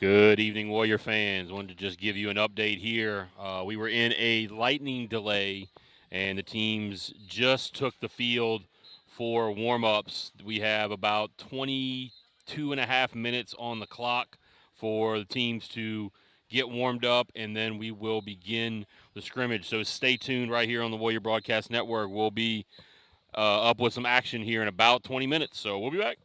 Good evening, Warrior fans. Wanted to just give you an update here. We were in a lightning delay, and the teams just took the field for warm-ups. We have about 22 and a half minutes on the clock for the teams to get warmed up, and then we will begin the scrimmage. So stay tuned right here on the Warrior Broadcast Network. We'll be up with some action here in about 20 minutes. So we'll be back.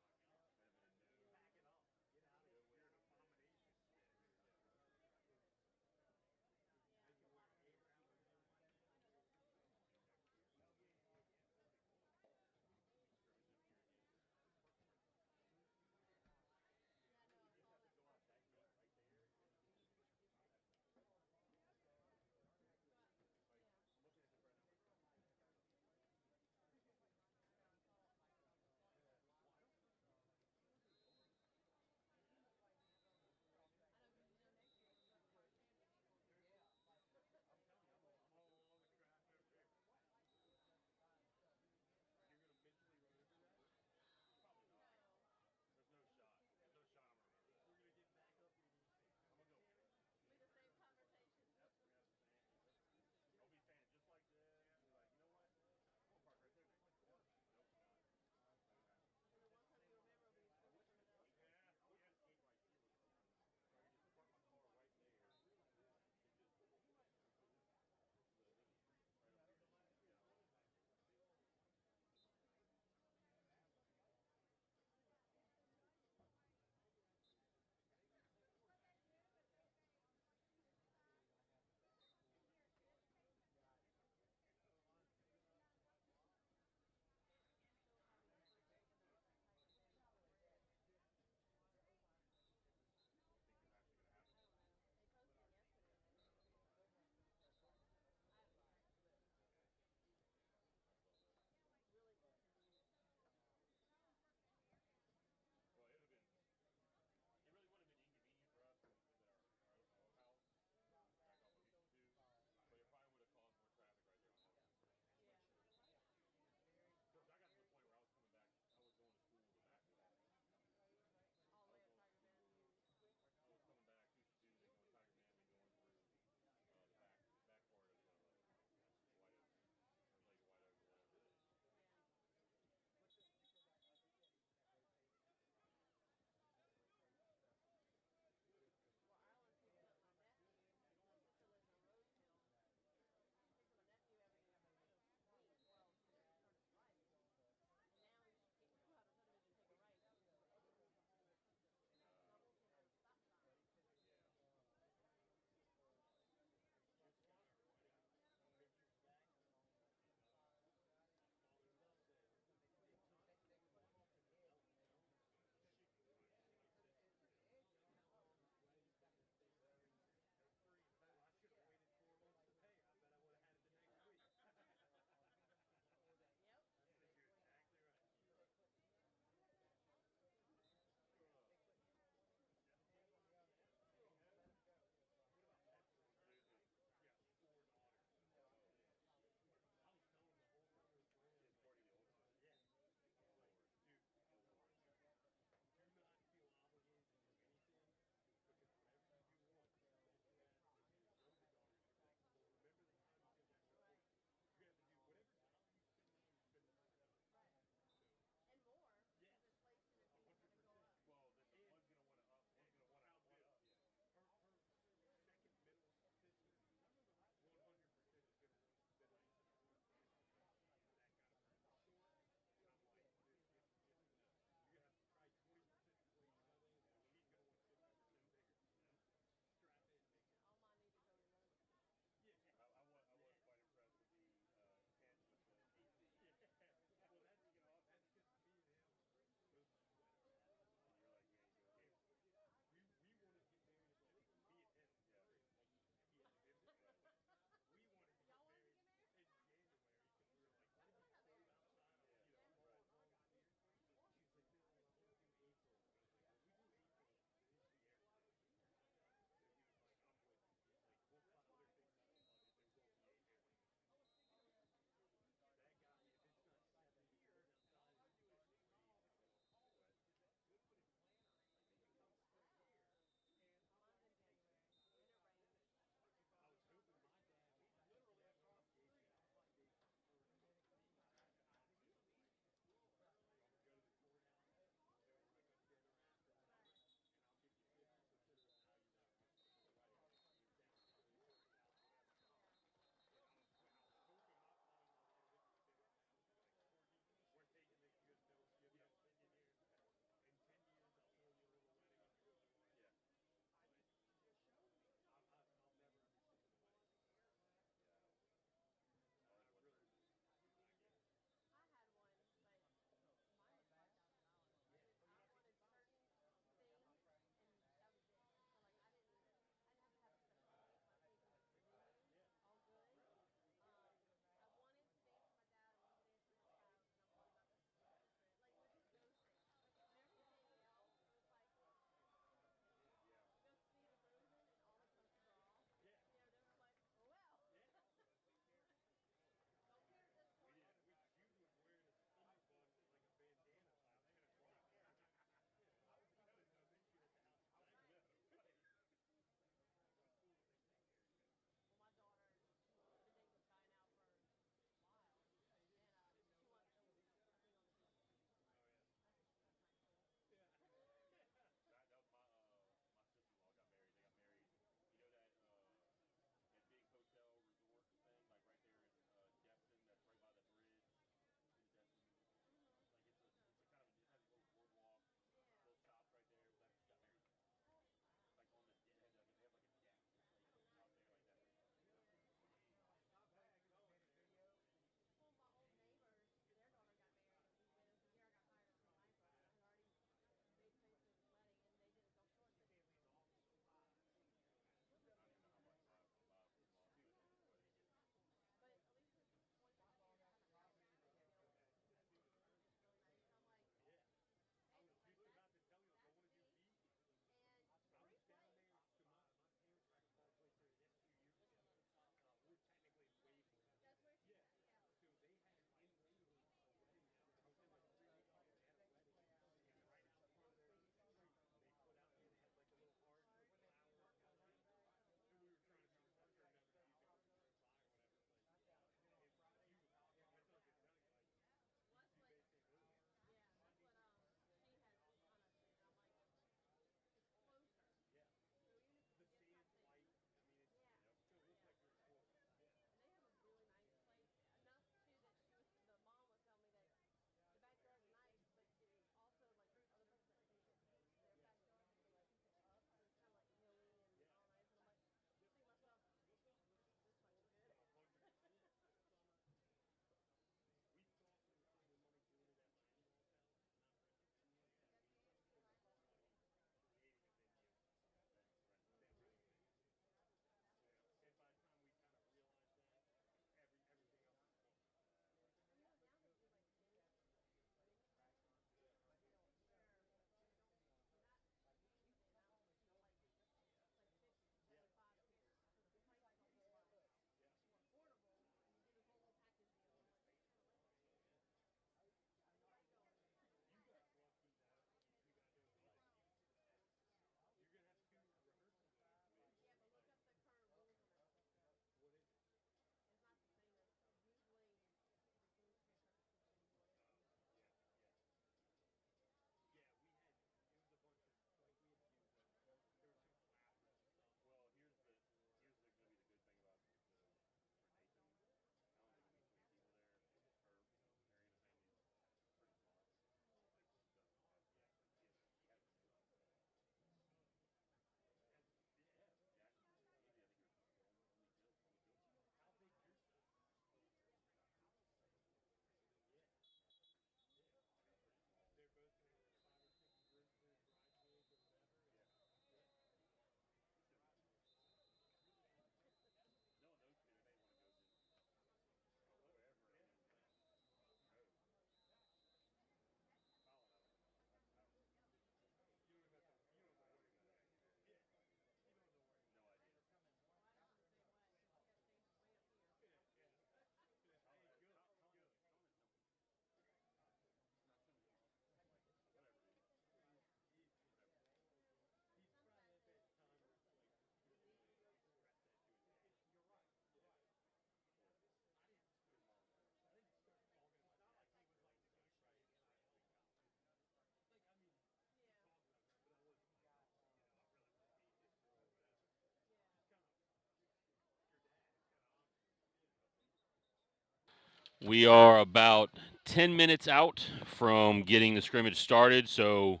We are about 10 minutes out from getting the scrimmage started, so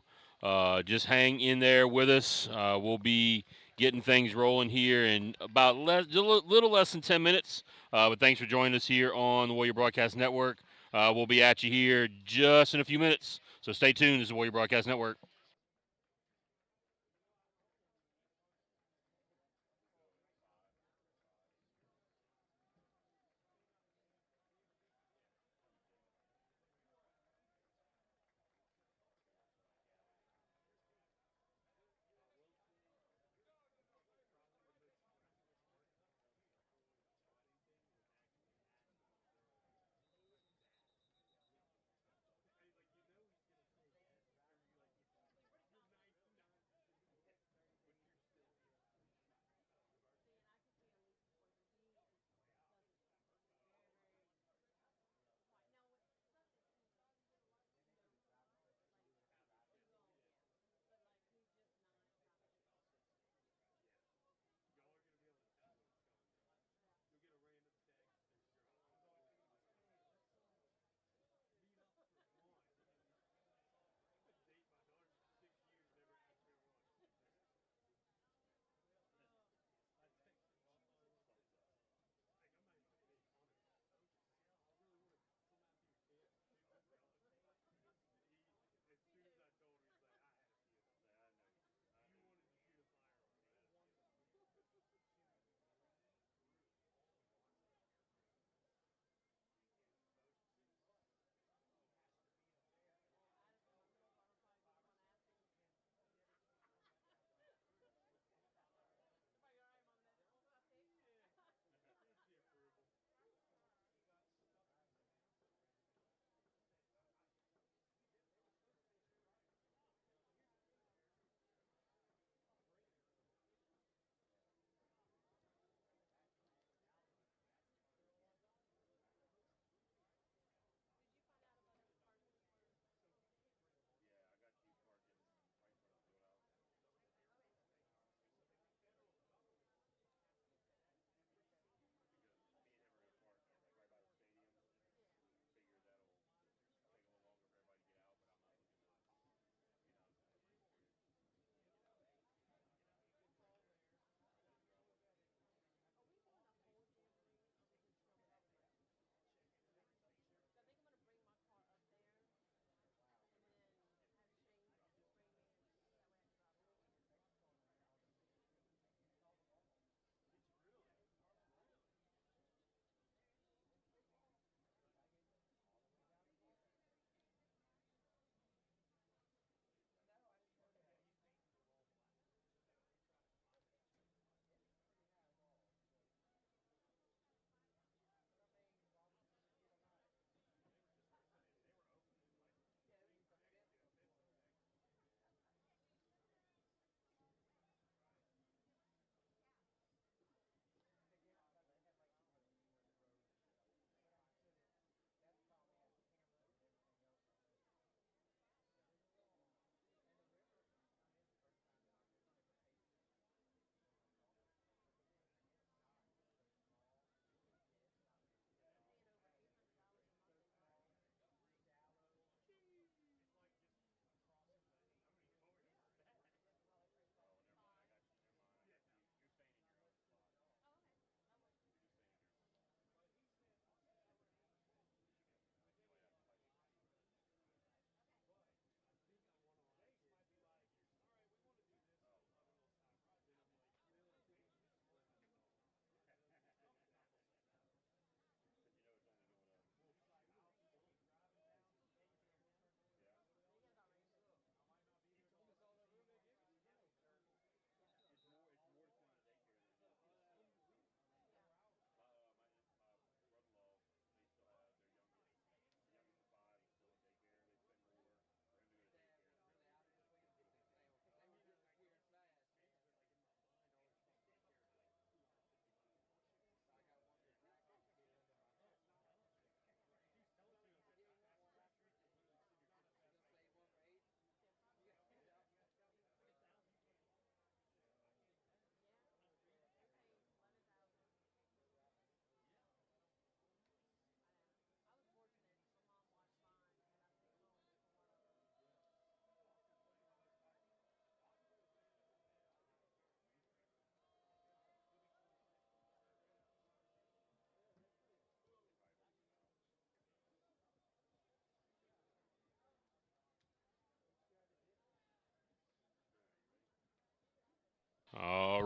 just hang in there with us. We'll be getting things rolling here in about a little less than 10 minutes. But thanks for joining us here on the Warrior Broadcast Network. We'll be at you here just in a few minutes, so stay tuned. This is the Warrior Broadcast Network.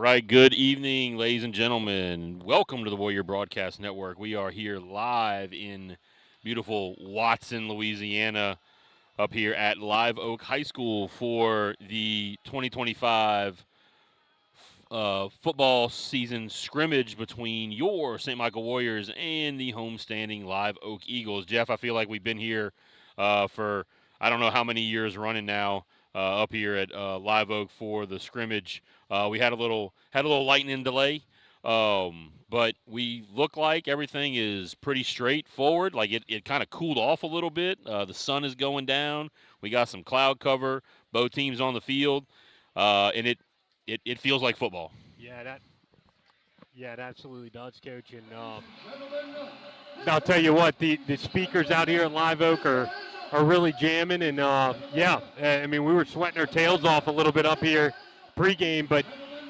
right. Good evening, ladies and gentlemen. Welcome to the Warrior Broadcast Network. We are here live in beautiful Watson, Louisiana, up here at Live Oak High School for the 2025 football season scrimmage between your St. Michael Warriors and the homestanding Live Oak Eagles. Jeff, I feel like we've been here for I don't know how many years running now up here at Live Oak for the scrimmage. We had a little lightning delay, but we look like everything is pretty straightforward. Like it kind of cooled off a little bit. The sun is going down. We got some cloud cover. Both teams on the field, and it feels like football. Yeah, it absolutely does, Coach. And I'll tell you what, the speakers out here at Live Oak are really jamming. And, I mean, we were sweating our tails off a little bit up here pregame, but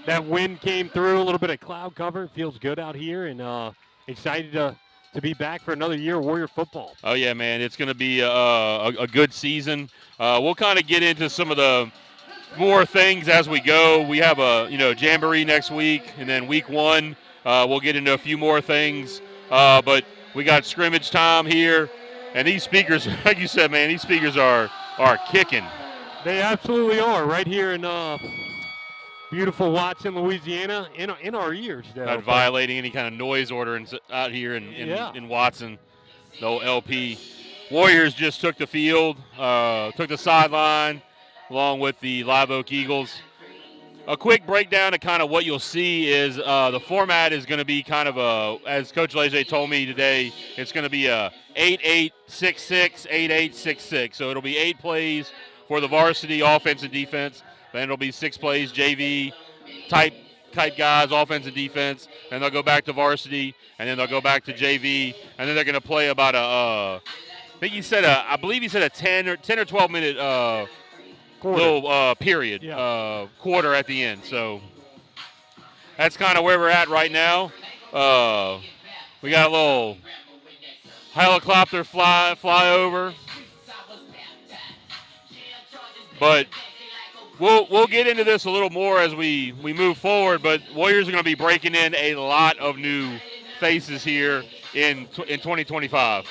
that wind came through, a little bit of cloud cover. It feels good out here, and excited to be back for another year of Warrior football. Oh, yeah, man. It's going to be a good season. We'll kind of get into some of the more things as we go. We have a jamboree next week, and then week one we'll get into a few more things. But we got scrimmage time here, and these speakers, like you said, man, these speakers are kicking. They absolutely are right here in beautiful Watson, Louisiana, in our ears. Though. Not violating any kind of noise ordinance out here in Watson. No LP. Warriors just took the field, took the sideline, along with the Live Oak Eagles. A quick breakdown of kind of what you'll see is the format is going to be kind of as Coach Leger told me today, it's going to be a 8-8-6-6, 8-8-6-6. So it'll be 8 plays for the varsity offense and defense. Then it'll be 6 plays JV type guys, offense and defense. Then they'll go back to varsity, and then they'll go back to JV, and then they're going to play about I believe he said a 10 or 12 minute little period, quarter at the end. So that's kind of where we're at right now. We got a little helicopter fly over, but we'll get into this a little more as we move forward. But Warriors are going to be breaking in a lot of new faces here in 2025.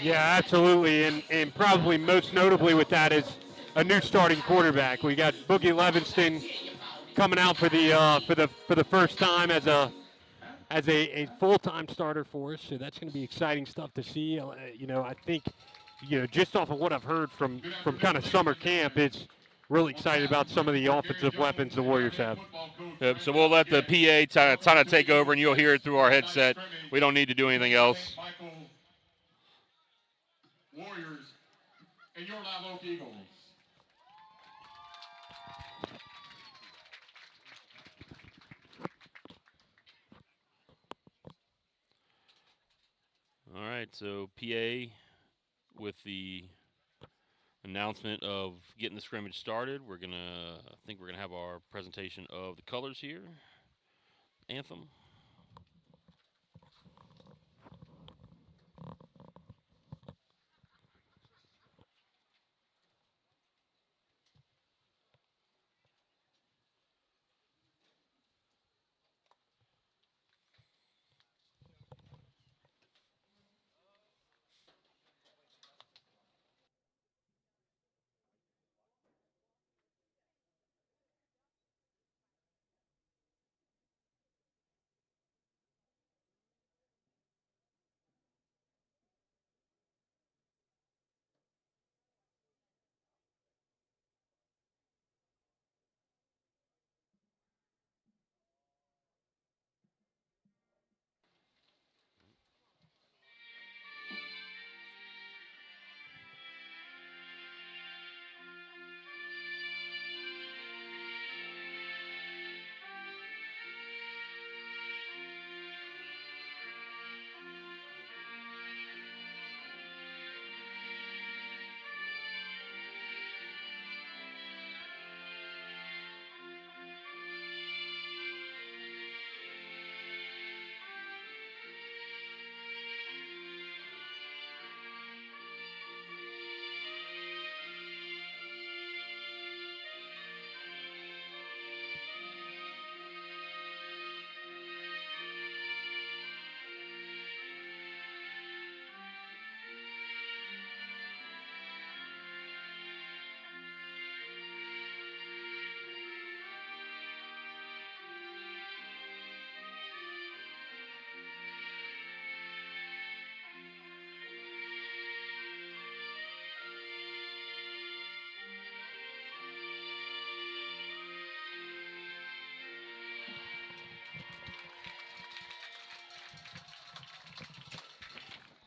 Yeah, absolutely, and probably most notably with that is a new starting quarterback. We got Boogie Levinston coming out for the first time as a full-time starter for us. So that's going to be exciting stuff to see. I think just off of what I've heard from kind of summer camp, it's really excited about some of the offensive weapons the Warriors have. Yep, so we'll let the PA kind of take over, and you'll hear it through our headset. We don't need to do anything else. Warriors and your Live Oak Eagles. All right, so PA with the announcement of getting the scrimmage started. I think we're gonna have our presentation of the colors here. Anthem.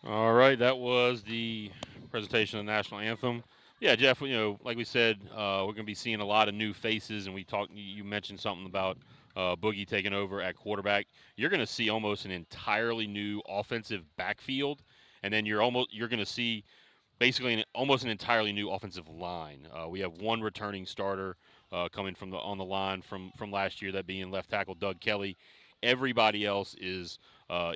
All right, that was the presentation of the national anthem. Yeah, Jeff, like we said, we're going to be seeing a lot of new faces, and you mentioned something about Boogie taking over at quarterback. You're going to see almost an entirely new offensive backfield, and then you're going to see basically almost an entirely new offensive line. We have one returning starter coming on the line from last year, that being left tackle Doug Kelly. Everybody else is a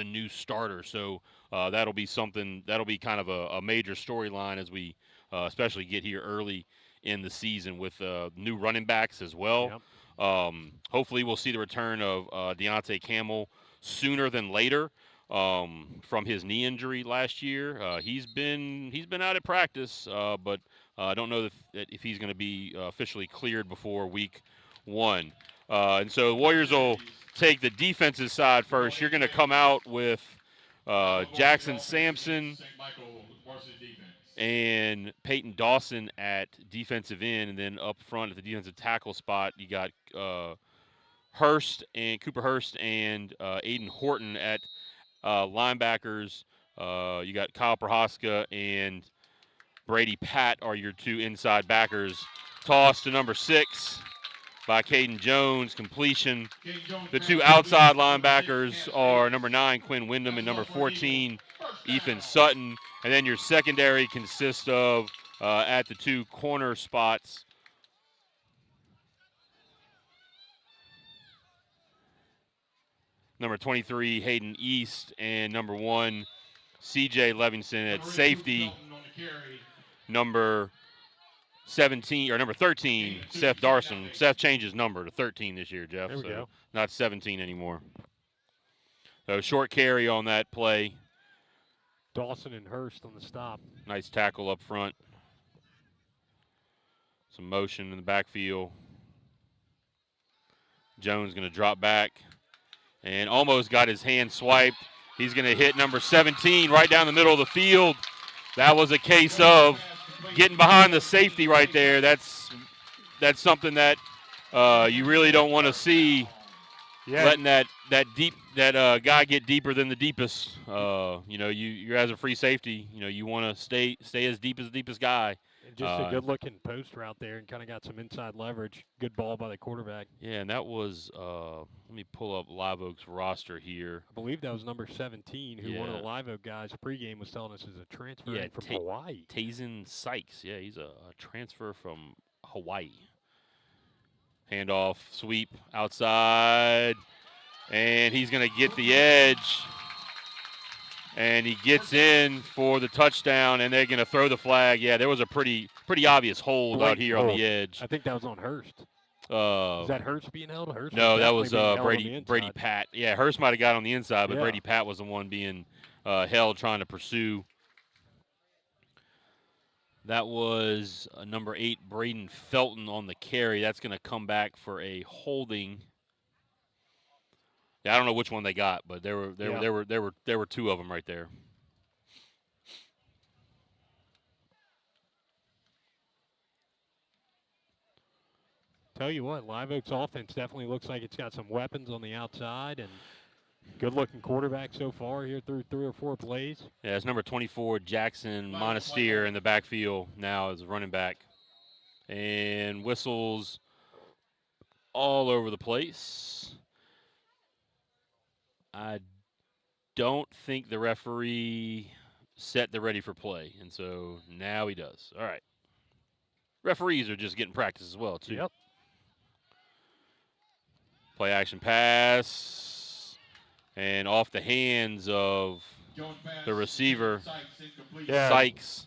new starter, so that'll be something that'll be kind of a major storyline as we especially get here early in the season with new running backs as well. Yep. Hopefully, we'll see the return of Deontay Campbell sooner than later from his knee injury last year. He's been out at practice, but I don't know if he's going to be officially cleared before week 1. And so the Warriors will take the defensive side first. You're going to come out with Jackson Sampson and Peyton Dawson at defensive end, and then up front at the defensive tackle spot, you got Cooper Hurst and Aiden Horton at linebackers. You got Kyle Prohaska and Brady Patt are your two inside backers. Toss to number 6 by Caden Jones, completion. The two outside linebackers are number 9, Quinn Wyndham, and number 14, Ethan Sutton. And then your secondary consists of, at the two corner spots, number 23, Hayden East, and number 1, C.J. Levinson at safety. Number 17 or number 13, Seth Darson. Seth changed his number to 13 this year, Jeff. There we go. Not 17 anymore. So short carry on that play. Dawson and Hurst on the stop. Nice tackle up front. Some motion in the backfield. Jones going to drop back and almost got his hand swiped. He's going to hit number 17 right down the middle of the field. That was a case of getting behind the safety right there. That's something that you really don't want to see. Yeah. Letting that guy get deeper than the deepest. You're as a free safety. You want to stay as deep as the deepest guy. And just a good-looking post route there, and kind of got some inside leverage. Good ball by the quarterback. Yeah, and that was. Let me pull up Live Oak's roster here. I believe that was number 17, who one of the Live Oak guys pregame was telling us is a transfer from Hawaii. Tazen Sykes. Yeah, he's a transfer from Hawaii. Handoff, sweep, outside, and he's going to get the edge. And he gets in for the touchdown, and they're going to throw the flag. Yeah, there was a pretty obvious hold out here on the edge. I think that was on Hurst. Is that Hurst being held? Hurst no, that was Brady Patt. Yeah, Hurst might have got on the inside, but Brady Patt was the one being held, trying to pursue. That was number 8, Braden Felton on the carry. That's going to come back for a holding. Yeah, I don't know which one they got, but there were two of them right there. Tell you what, Live Oak's offense definitely looks like it's got some weapons on the outside, and good-looking quarterback so far here through 3 or 4 plays. Yeah, it's number 24, Jackson Monastir in the backfield now as a running back. And whistles all over the place. I don't think the referee set the ready for play, and so now he does. All right. Referees are just getting practice as well, too. Yep. Play action pass, and off the hands of the receiver, Sykes.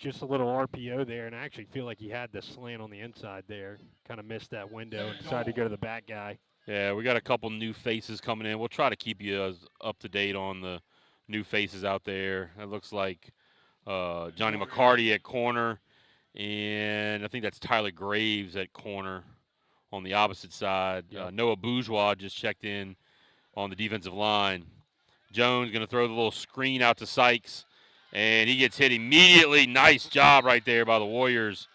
Just a little RPO there, and I actually feel like he had the slant on the inside there. Kind of missed that window and decided to go to the back guy. Yeah, we got a couple new faces coming in. We'll try to keep you as up to date on the new faces out there. It looks like Johnny McCarty at corner, and I think that's Tyler Graves at corner on the opposite side. Yep. Noah Bourgeois just checked in on the defensive line. Jones going to throw the little screen out to Sykes, and he gets hit immediately. Nice job right there by the Warriors.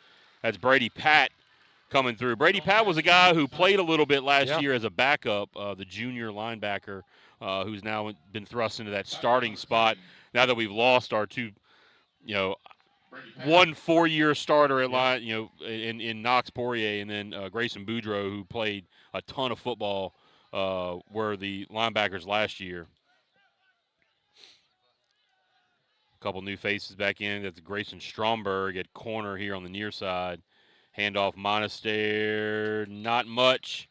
That's Brady Patt coming through. Brady Patt was a guy who played a little bit last year as a backup, the junior linebacker, who's now been thrust into that starting spot. now that we've lost our two, one 4-year starter at line, in Knox Poirier, and then Grayson Boudreaux, who played a ton of football, were the linebackers last year. A couple new faces back in. That's Grayson Stromberg at corner here on the near side. Handoff Monaster, not much.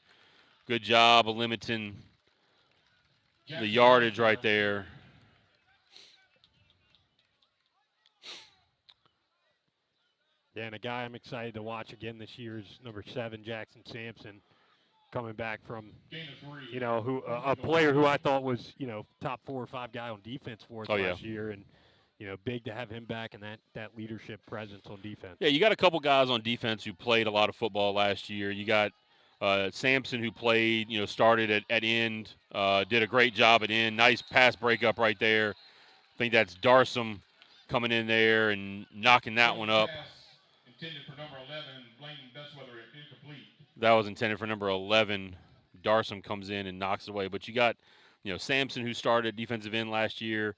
Good job of limiting the yardage right there. Yeah, and a guy I'm excited to watch again this year is number 7, Jackson Sampson, coming back from, a player who I thought was, top 4 or 5 guy on defense for us last year, and big to have him back and that leadership presence on defense. Yeah, you got a couple guys on defense who played a lot of football last year. You got Sampson, who played, started at end, did a great job at end. Nice pass breakup right there. I think that's Darsom coming in there and knocking that one up. Intended for number 11, Blaine Bestweather, incomplete. That was intended for number 11. Darsom comes in and knocks it away. But you got, Sampson, who started defensive end last year.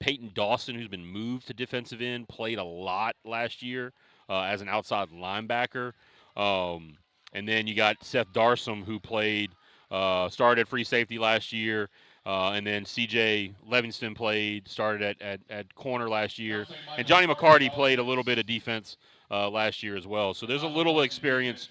Peyton Dawson, who's been moved to defensive end, played a lot last year as an outside linebacker. And then you got Seth Darsom, who played, started at free safety last year. And then C.J. Livingston started at corner last year. And Johnny McCarty played a little bit of defense last year as well. So there's a little experience.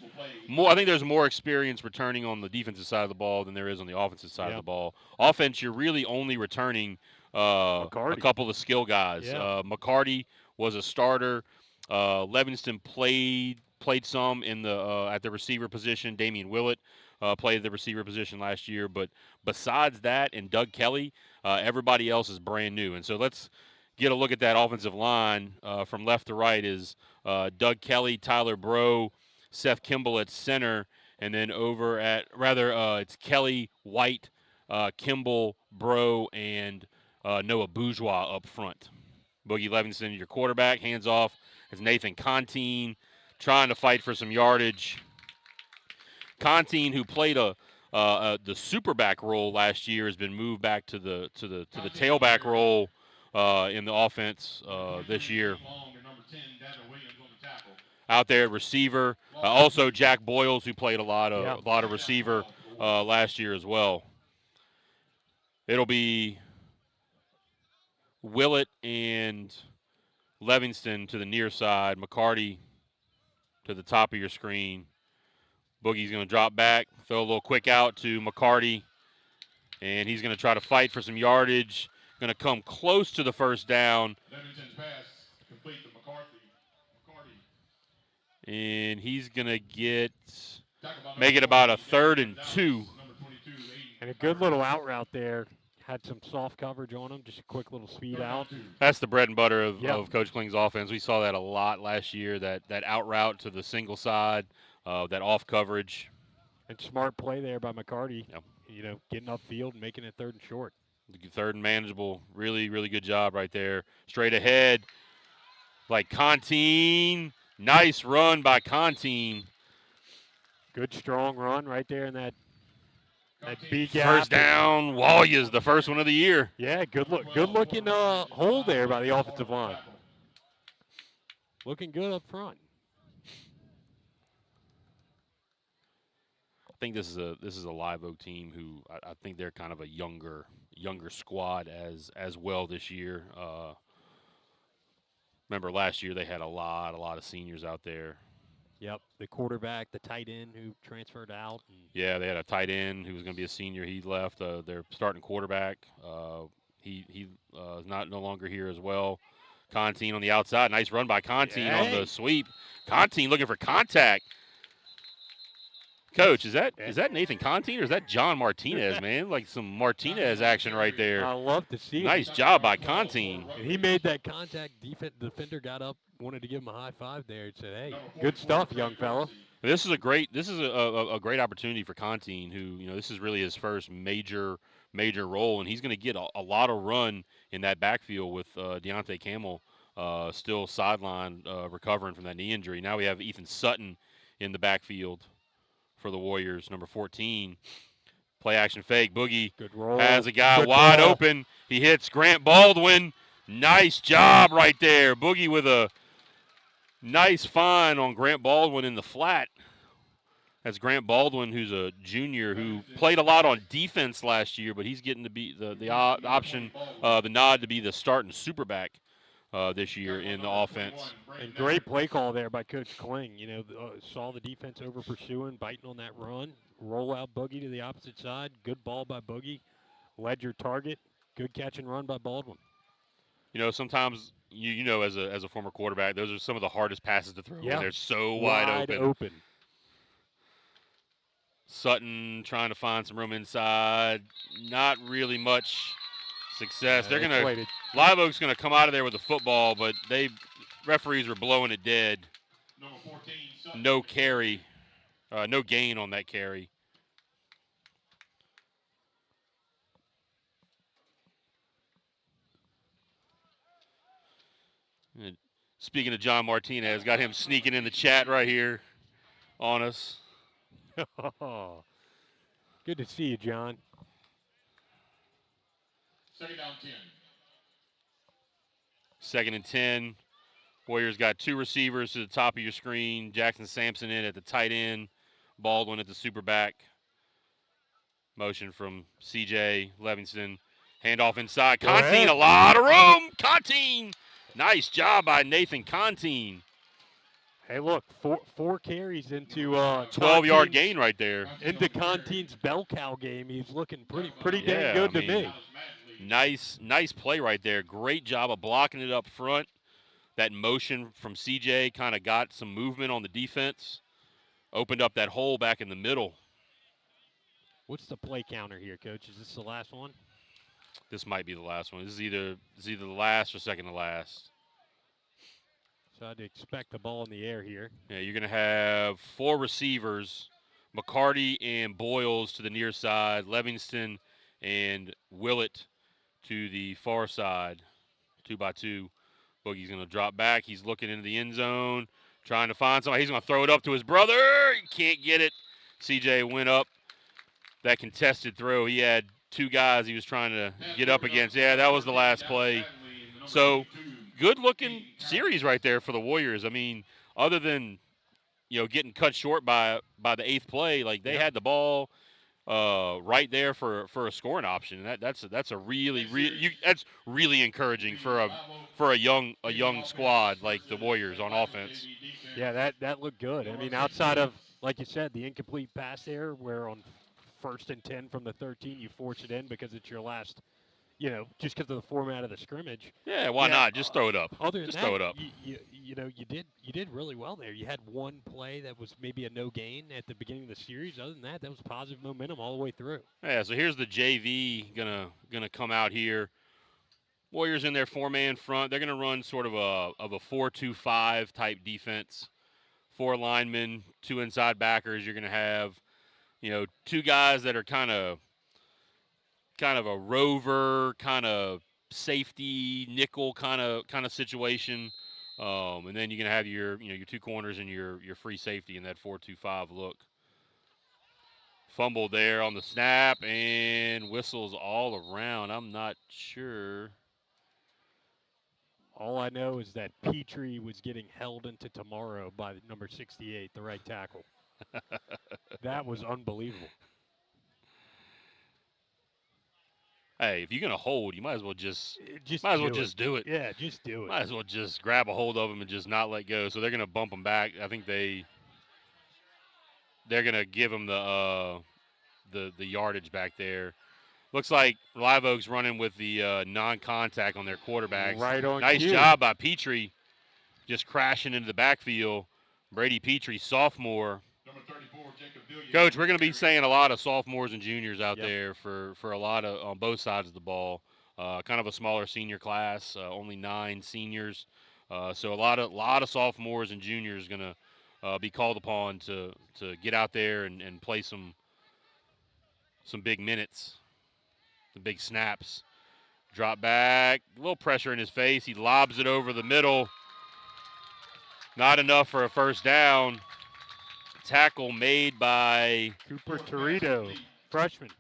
I think there's more experience returning on the defensive side of the ball than there is on the offensive side of the ball. Offense, you're really only returning a couple of skill guys. Yeah. McCarty was a starter. Livingston played some in the at the receiver position. Damian Willett played the receiver position last year. But besides that and Doug Kelly, everybody else is brand new. And so let's get a look at that offensive line from left to right is Doug Kelly, Tyler Breaux, Seth Kimball at center, and then over at it's Kelly, White, Kimball, Breaux, and Noah Bourgeois up front. Boogie Livingston, your quarterback, hands off. It's Nathan Contine trying to fight for some yardage. Contine, who played the superback role last year, has been moved back to the tailback role in the offense this year. Out there at receiver, also Jack Boyles, who played a lot of receiver last year as well. It'll be Willett and Livingston to the near side, McCarty to the top of your screen. Boogie's going to drop back, throw a little quick out to McCarty, and he's going to try to fight for some yardage. Going to come close to the first down. Livingston's pass complete to McCarty. And he's going to make it about a 3rd and 2. And a good little out route there. Had some soft coverage on him, just a quick little speed out. That's the bread and butter of Coach Kling's offense. We saw that a lot last year, that out route to the single side, that off coverage. And smart play there by McCarty, getting upfield and making it 3rd and short. 3rd and manageable. Really, really good job right there. Straight ahead, like Contine. Nice run by Contine. Good, strong run right there in that big gap. First down, Wallia's the first one of the year. Yeah, good looking hole there by the offensive line. Looking good up front. I think this is a Live Oak team who I think they're kind of a younger squad as well this year. Remember last year they had a lot of seniors out there. Yep, the quarterback, the tight end who transferred out. Yeah, they had a tight end who was going to be a senior. He left. Their starting quarterback, he is no longer here as well. Contine on the outside. Nice run by Contine on the sweep. Contine looking for contact. Coach, is that Nathan Contine or is that John Martinez, man? Like some Martinez action right there. I love to see it. Nice job by Contine. He made that contact. Defender got up, wanted to give him a high five there and said, "Hey, good stuff, young fella." This is a great opportunity for Contine, who this is really his first major role, and he's going to get a lot of run in that backfield with Deontay Campbell still sideline recovering from that knee injury. Now we have Ethan Sutton in the backfield for the Warriors, number 14. Play action fake. Boogie has a guy wide open. He hits Grant Baldwin. Nice job right there. Boogie with a nice find on Grant Baldwin in the flat. That's Grant Baldwin, who's a junior who played a lot on defense last year, but he's getting to be the option, the nod to be the starting superback this year in the offense. And great play call there by Coach Kling. You know, saw the defense over pursuing, biting on that run, roll out Boogie to the opposite side. Good ball by Boogie. Led your target. Good catch and run by Baldwin. You know, sometimes you know as a former quarterback, those are some of the hardest passes to throw. Yeah. When they're so wide open. Sutton trying to find some room inside. Not really much success. Live Oak's gonna come out of there with the football, but referees were blowing it dead. Number 14, No carry, no gain on that carry. And speaking of John Martinez, got him sneaking in the chat right here on us. Good to see you, John. Second down 10. 2nd and 10. Warriors got 2 receivers to the top of your screen. Jackson Sampson in at the tight end. Baldwin at the super back. Motion from C.J. Levingston. Handoff inside. Contine, a lot of room. Contine. Nice job by Nathan Contine. Hey, look, four carries into 12-yard gain right there. Into Contine's bell cow game. He's looking pretty dang good to me. Nice play right there. Great job of blocking it up front. That motion from CJ kind of got some movement on the defense. Opened up that hole back in the middle. What's the play counter here, Coach? Is this the last one? This might be the last one. This is either the last or second to last. So I'd expect the ball in the air here. Yeah, you're going to have 4 receivers, McCarty and Boyles to the near side, Livingston and Willett to the far side, 2x2. Boogie's going to drop back. He's looking into the end zone, trying to find somebody. He's going to throw it up to his brother. He can't get it. CJ went up. That contested throw, he had 2 guys he was trying to get up against. Yeah, that was the last play. So, good-looking series right there for the Warriors. I mean, other than, getting cut short by the 8th play, like they had the ball right there for a scoring option. That's really encouraging for a young squad like the Warriors on offense. Yeah, that looked good. I mean, outside of, like you said, the incomplete pass there, where on 1st and 10 from the 13, you force it in because it's your last, just because of the format of the scrimmage. Yeah, why not? Just throw it up. Other than just that, throw it up. You did really well there. You had one play that was maybe a no gain at the beginning of the series. Other than that was positive momentum all the way through. Yeah, so here's the JV gonna come out here. Warriors in their 4-man front. They're gonna run sort of a 4-2-5 type defense. 4 linemen, 2 inside backers. You're gonna have 2 guys that are kind of a rover, kind of safety nickel kind of situation, and then you're gonna have your 2 corners and your free safety in that 4-2-5 look. Fumble there on the snap and whistles all around. I'm not sure. All I know is that Petrie was getting held into tomorrow by number 68, the right tackle. That was unbelievable. Hey, if you're gonna hold, you might as well just do it. Yeah, just do it. Might as well just grab a hold of him and just not let go. So they're gonna bump him back. I think they're gonna give him the yardage back there. Looks like Live Oak's running with the non-contact on their quarterbacks. Right on. Nice job by Petrie, just crashing into the backfield. Brady Petrie, sophomore. Coach, we're going to be saying a lot of sophomores and juniors out there for a lot of on both sides of the ball. Kind of a smaller senior class, only 9 seniors. So a lot of sophomores and juniors going to be called upon to get out there and play some big minutes, the big snaps. Drop back, a little pressure in his face. He lobs it over the middle. Not enough for a first down. Tackle made by Cooper Torito, freshman.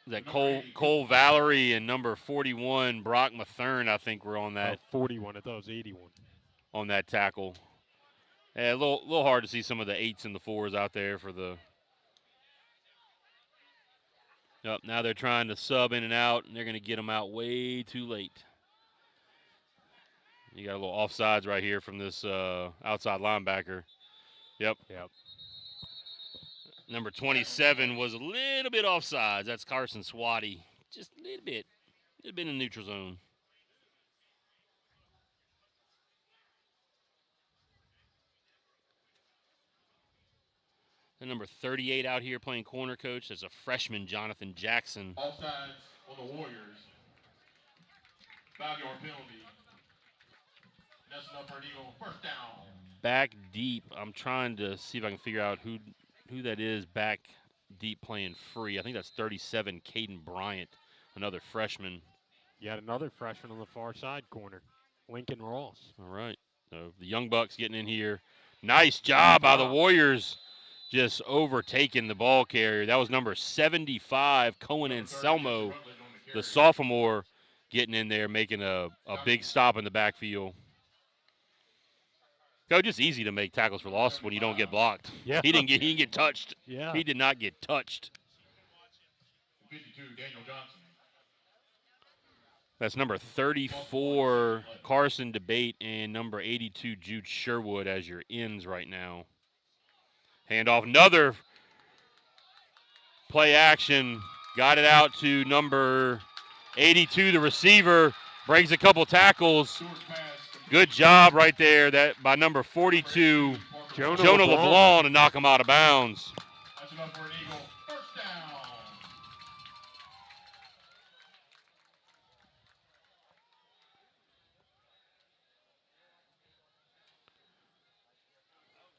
that Cole Valerie and number 41 Brock Mathern, I think, were on that 41. I thought it was 81. on that tackle. Yeah, a little hard to see some of the 8s and the 4s out there for the. Yep, now they're trying to sub in and out, and they're going to get them out way too late. You got a little offsides right here from this outside linebacker. Yep. Number 27 was a little bit offsides. That's Carson Swatty. Just a little bit. A little bit in the neutral zone. And number 38 out here playing corner coach is a freshman, Jonathan Jackson. Offsides on the Warriors. 5-yard penalty. That's enough for an Eagle. First down. Back deep. I'm trying to see if I can figure out who that is back deep playing free. I think that's 37, Caden Bryant, another freshman. You had another freshman on the far side corner, Lincoln Ross. All right. So the Young Bucks getting in here. Nice job by the Warriors. Just overtaking the ball carrier. That was number 75, Cohen Anselmo, the sophomore, getting in there, making a big stop in the backfield. Coach, it's easy to make tackles for loss when you don't get blocked. Yeah. He didn't get touched. Yeah. He did not get touched. 52, Daniel Johnson. That's number 34, Carson Debate, and number 82, Jude Sherwood as your ends right now. Handoff, another play action. Got it out to number 82, the receiver. Breaks a couple tackles. Good job right there that by number 42, Jonah LeBlanc, to knock him out of bounds. That's enough for an Eagle. First down.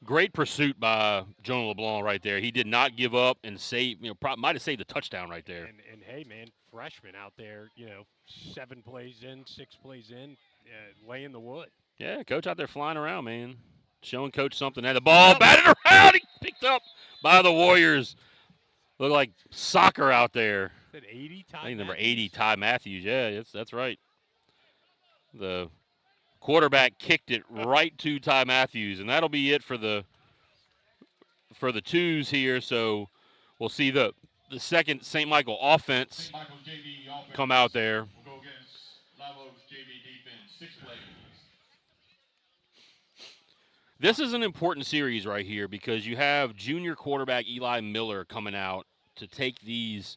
Great pursuit by Jonah LeBlanc right there. He did not give up and save, might have saved a touchdown right there. And hey, man, freshman out there, 7 plays in, 6 plays in, laying the wood. Yeah, coach out there flying around, man. Showing coach something. And the ball batted around. He picked up by the Warriors. Look like soccer out there. Is that 80, Ty I think number Matthews? 80, Ty Matthews. Yeah, that's right. The quarterback kicked it right to Ty Matthews, and that'll be it for the 2s here. So we'll see the second St. Michael offense St. Michael's JV offense come out there. will go against Live Oaks JV defense. 6 plays. This is an important series right here because you have junior quarterback Eli Miller coming out to take these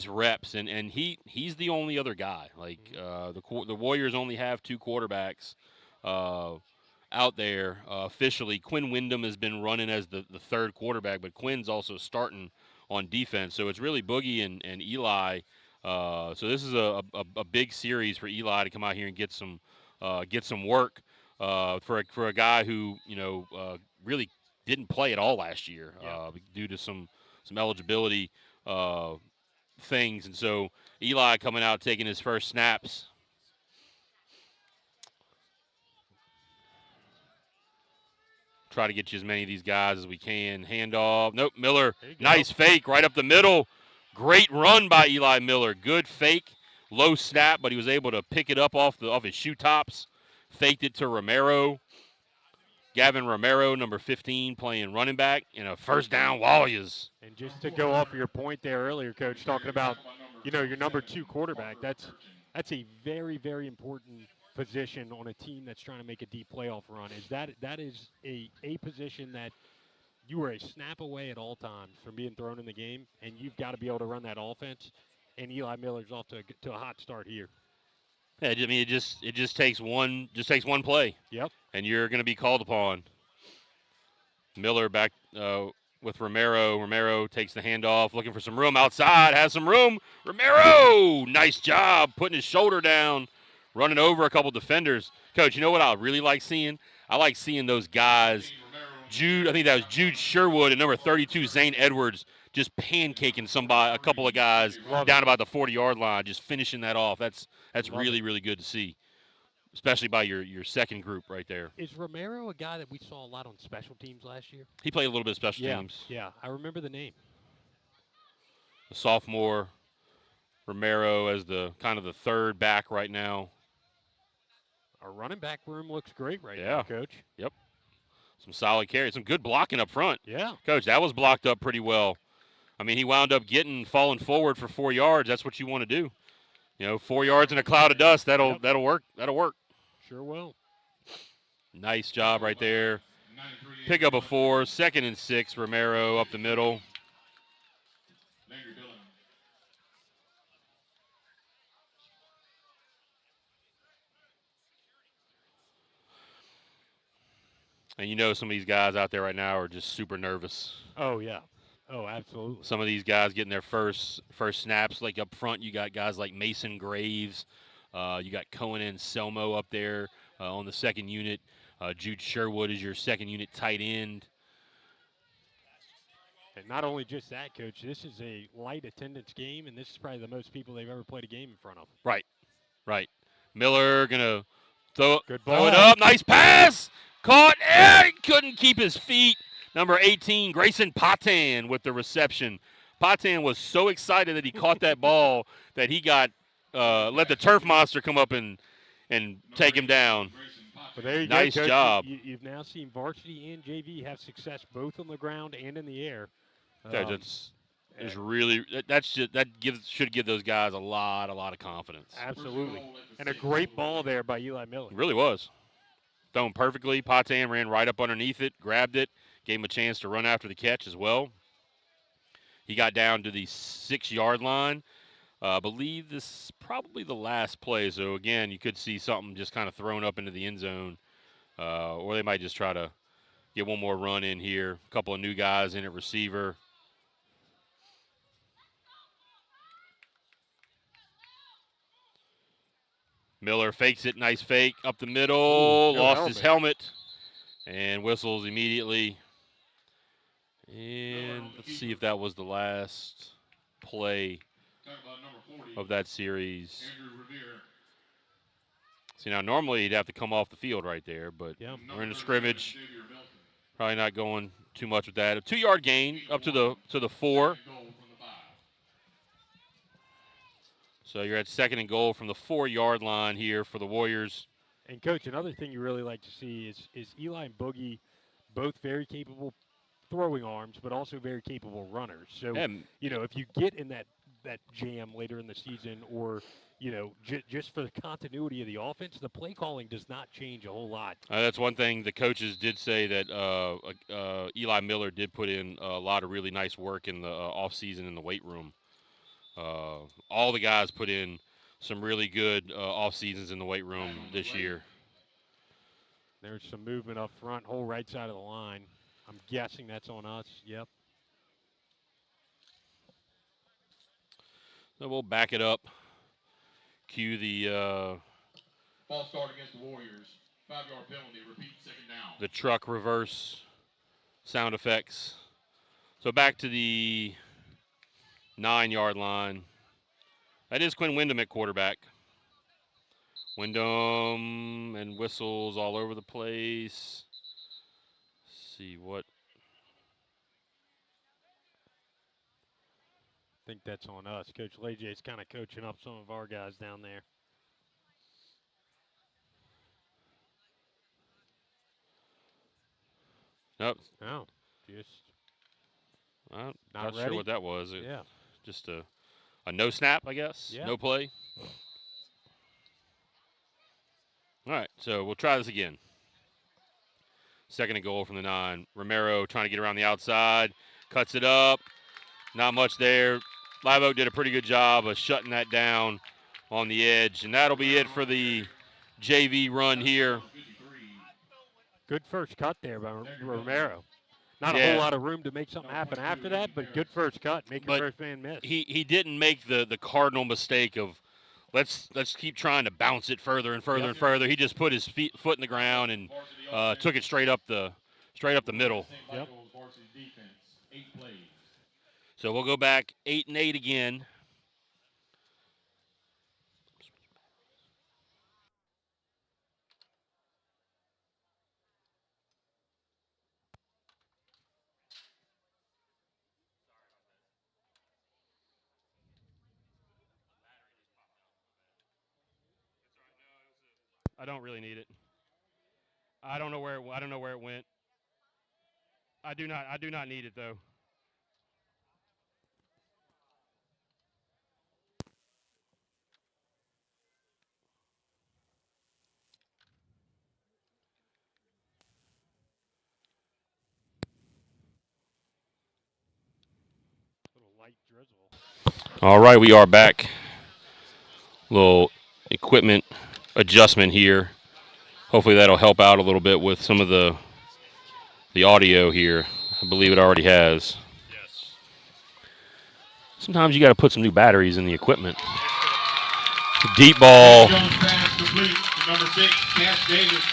reps, and he's the only other guy. Like the Warriors only have 2 quarterbacks out there officially. Quinn Wyndham has been running as the third quarterback, but Quinn's also starting on defense. So it's really Boogie and Eli. So this is a big series for Eli to come out here and get some work. For a guy who really didn't play at all last year due to some eligibility things, and so Eli coming out taking his first snaps. Try to get you as many of these guys as we can. Handoff. Nope, Miller. Nice fake right up the middle. Great run by Eli Miller. Good fake, low snap, but he was able to pick it up off his shoe tops. Faked it to Romero. Gavin Romero, number 15, playing running back, and a first down Warriors. And just to go off of your point there earlier, Coach, talking about, your number 2 quarterback, that's a very, very important position on a team that's trying to make a deep playoff run. That is a position that you are a snap away at all times from being thrown in the game, and you've got to be able to run that offense. And Eli Miller's off to a hot start here. Yeah, I mean, it just takes one play. Yep. And you're going to be called upon. Miller back with Romero. Romero takes the handoff, looking for some room outside. Has some room. Romero, nice job putting his shoulder down, running over a couple defenders. Coach, you know what I really like seeing? I like seeing those guys. I think that was Jude Sherwood and number 32, Zane Edwards, just pancaking a couple of guys down about the 40-yard line, just finishing that off. That's really, really good to see, especially by your second group right there. Is Romero a guy that we saw a lot on special teams last year? He played a little bit of special teams. Yeah, I remember the name. The sophomore Romero as the kind of the third back right now. Our running back room looks great right Yeah. now, Coach. Yep. Some solid carries, some good blocking up front. Yeah. Coach, that was blocked up pretty well. I mean, he wound up falling forward for 4 yards. That's what you want to do. 4 yards in a cloud of dust. That'll work. That'll work. Sure will. Nice job right there. Pick up a 4, 2nd and 6. Romero up the middle. And some of these guys out there right now are just super nervous. Oh, yeah. Oh, absolutely. Some of these guys getting their first snaps. Like up front, you got guys like Mason Graves. You got Cohen and Selmo up there on the second unit. Jude Sherwood is your second unit tight end. And not only just that, Coach, this is a light attendance game, and this is probably the most people they've ever played a game in front of. Right. Miller going to throw it up. Nice pass. Caught. And he couldn't keep his feet. Number 18, Grayson Patan with the reception. Patan was so excited that he caught that ball that he got let the turf monster come up and take him down. But there you nice go, Coach. Job. You've now seen varsity and JV have success both on the ground and in the air. Should give those guys a lot of confidence. Absolutely. And a great ball there by Eli Miller. It really was. Thrown perfectly. Patan ran right up underneath it, grabbed it, gave him a chance to run after the catch as well. He got down to the 6-yard line. I believe this is probably the last play. So, again, you could see something just kind of thrown up into the end zone. Or they might just try to get one more run in here. A couple of new guys in at receiver. Miller fakes it. Nice fake up the middle. Lost his helmet. And whistles immediately. And let's see if that was the last play of that series. See, now normally he'd have to come off the field right there, but we're in a scrimmage. Probably not going too much with that. A 2-yard gain up to the 4. So you're at 2nd and goal from the 4-yard line here for the Warriors. And, Coach, another thing you really like to see is Eli and Boogie both very capable throwing arms, but also very capable runners. So, if you get in that jam later in the season or, just for the continuity of the offense, the play calling does not change a whole lot. That's one thing the coaches did say that Eli Miller did put in a lot of really nice work in the offseason in the weight room. All the guys put in some really good off seasons in the weight room this year. There's some movement up front, whole right side of the line. I'm guessing that's on us. Yep. So we'll back it up. Cue the false start against the Warriors. 5-yard penalty. Repeat, 2nd down. The truck reverse sound effects. So back to the 9-yard line. That is Quinn Wyndham at quarterback. Wyndham and whistles all over the place. Let's see what. I think that's on us. Coach Lejay's kind of coaching up some of our guys down there. Nope. No, just not sure what that was. Yeah. Just a no snap, I guess. Yeah. No play. All right, so we'll try this again. 2nd and goal from the 9. Romero trying to get around the outside. Cuts it up. Not much there. Live Oak did a pretty good job of shutting that down on the edge. And that'll be it for the JV run here. Good first cut there by Romero. Not a whole lot of room to make something happen after that, but good first cut. Make your first man miss. He didn't make the cardinal mistake of let's keep trying to bounce it further and further and further. He just put his foot in the ground and took it straight up the middle. Yep. So we'll go back 8 and 8 again. I don't really need it. I don't know where it went. I do not need it though. Little light drizzle. All right, we are back. Little equipment adjustment here. Hopefully that'll help out a little bit with some of the audio here. I believe it already has. Yes. Sometimes you got to put some new batteries in the equipment. Deep ball. Jones pass complete to number 6, Cash Davis.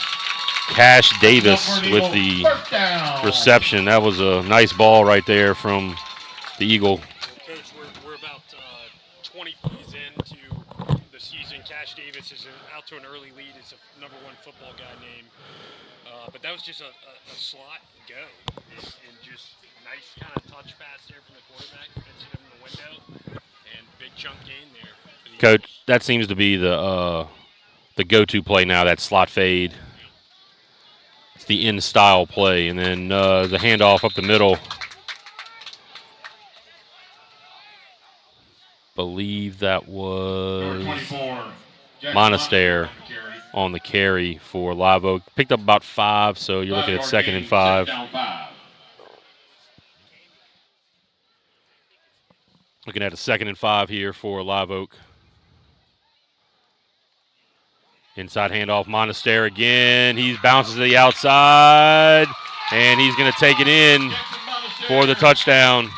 Cash Davis Up for an with Eagle. the First down. reception. That was a nice ball right there from the Eagle. Coach, we're about 20 plays into the season. Cash Davis is out to an early lead. It's a number 1 football guy name. But that was just a slot go. And just nice kind of touch pass there from the quarterback. Fits it in the window. And big chunk gain there. Coach, that seems to be the go-to play now, that slot fade. It's the in-style play. And then the handoff up the middle. Believe that was Number 24, Jack Monaster on on the the carry. carry for Live Oak. Picked up about 5, so you're looking at 2nd and 5. Second down 5. Looking at a 2nd and 5 here for Live Oak. Inside handoff, Monaster again. He bounces to the outside, and he's going to take it in for the touchdown.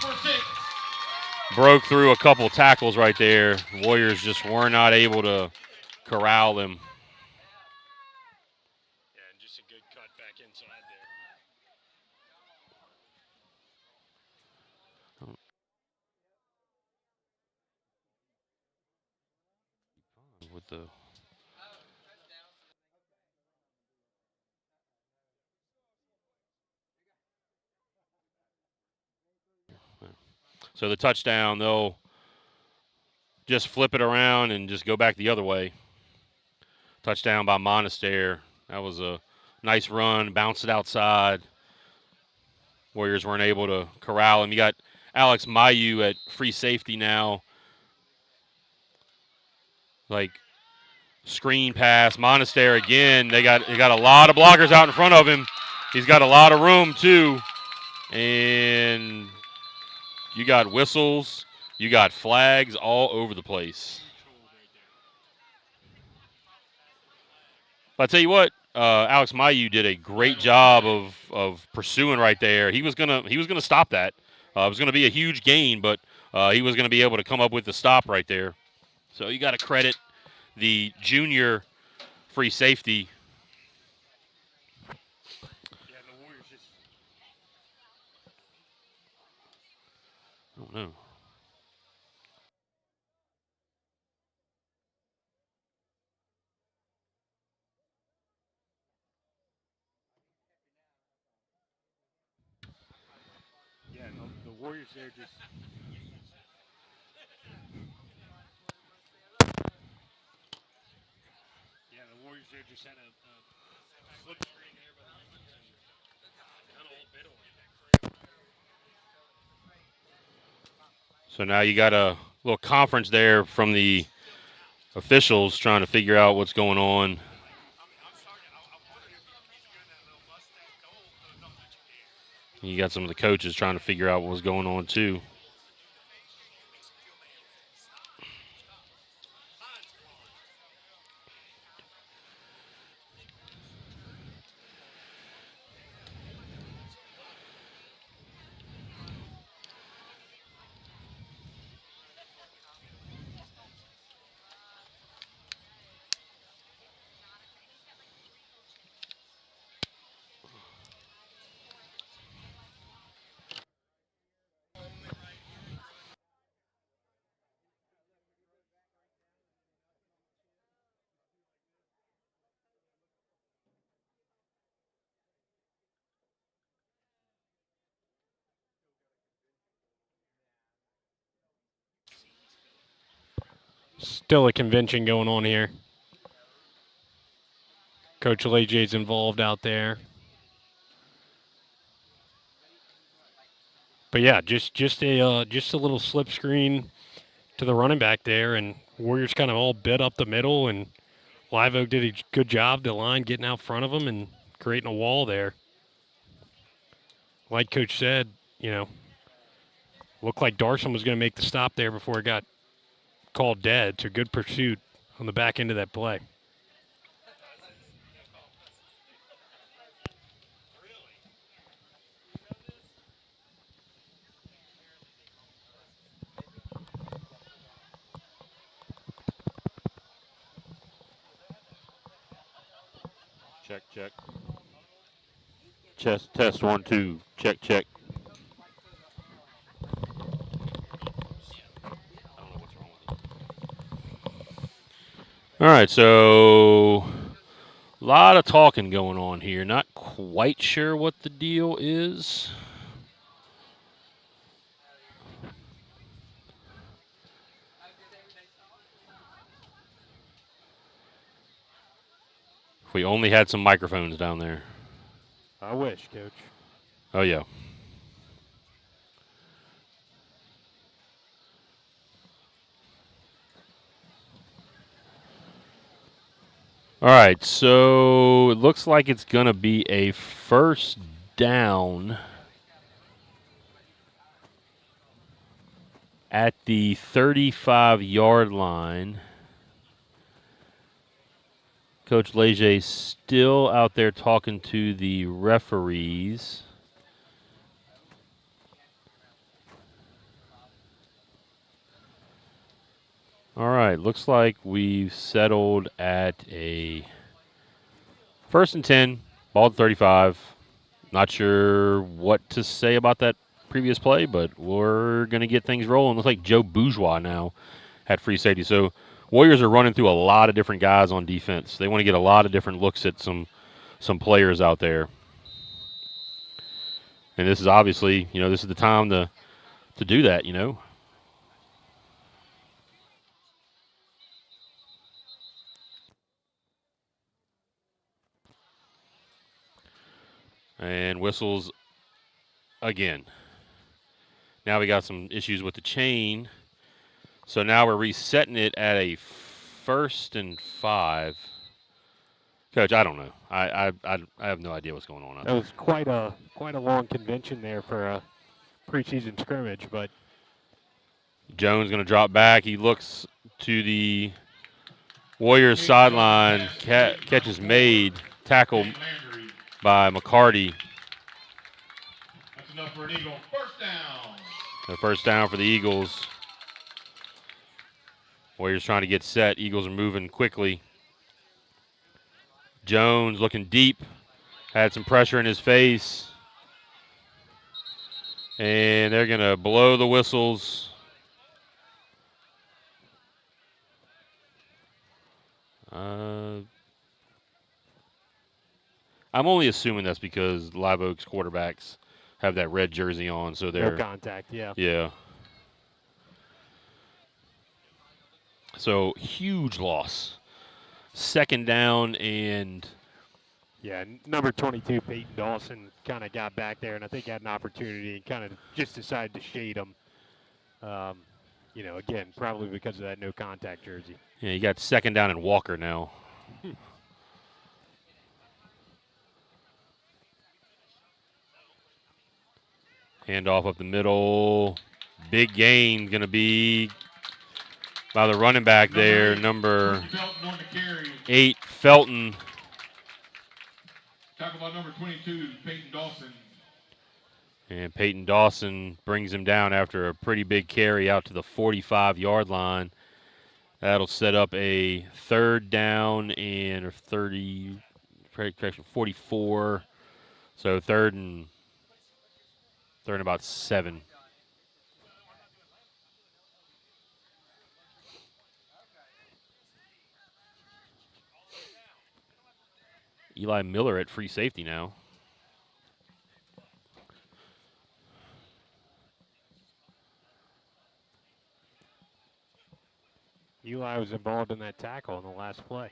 Broke through a couple tackles right there. Warriors just were not able to corral him. Yeah, and just a good cut back inside there. With the So the touchdown, they'll just flip it around and just go back the other way. Touchdown by Monaster. That was a nice run, bounced it outside. Warriors weren't able to corral him. You got Alex Mayu at free safety now. Like screen pass, Monaster again. They got a lot of blockers out in front of him. He's got a lot of room too. And you got whistles, you got flags all over the place. But I tell you what, Alex Mayu did a great job of pursuing right there. He was gonna stop that. It was gonna be a huge gain, but he was gonna be able to come up with the stop right there. So you got to credit the junior free safety. Yeah, the Warriors just. I don't know. Yeah, the Warriors there just. Yeah, the Warriors there just had a flip screen there, but kind of all bit on it. So now you got a little conference there from the officials trying to figure out what's going on. You got some of the coaches trying to figure out what was going on too. Still a convention going on here. Coach LAJ's involved out there. But yeah, just a little slip screen to the running back there, and Warriors kind of all bit up the middle, and Live Oak did a good job, the line getting out front of them and creating a wall there. Like Coach said, looked like Darson was going to make the stop there before it got called dead. So good pursuit on the back end of that play. Check. Test 1 2. Check. All right, so a lot of talking going on here. Not quite sure what the deal is. If we only had some microphones down there. I wish, Coach. Oh, yeah. All right, so it looks like it's going to be a first down at the 35-yard line. Coach Leger still out there talking to the referees. All right, looks like we've settled at a first and 10, ball at 35. Not sure what to say about that previous play, but we're going to get things rolling. Looks like Joe Bourgeois now at free safety. So Warriors are running through a lot of different guys on defense. They want to get a lot of different looks at some players out there. And this is obviously, this is the time to do that, And whistles again. Now we got some issues with the chain. So now we're resetting it at a 1st and 5. Coach, I don't know. I have no idea what's going on out That was quite a long convention there for a preseason scrimmage, but Jones going to drop back. He looks to the Warriors sideline. Catch is made. Tackle by McCarty. That's enough for an Eagle. First down. The first down for the Eagles. Warriors trying to get set. Eagles are moving quickly. Jones looking deep. Had some pressure in his face. And they're going to blow the whistles. I'm only assuming that's because Live Oak's quarterbacks have that red jersey on, so they're no contact, yeah. Yeah. So huge loss. Second down and yeah, number 22 Peyton Dawson kind of got back there, and I think had an opportunity and kind of just decided to shade him. Again, probably because of that no contact jersey. Yeah, you got second down and Walker now. Handoff up the middle. Big gain going to be by the running back there, number 8, Felton. Talk about number 22, Peyton Dawson. And Peyton Dawson brings him down after a pretty big carry out to the 45-yard line. That'll set up a third down and 44. So third and about 7. Eli Miller at free safety now. Eli was involved in that tackle in the last play.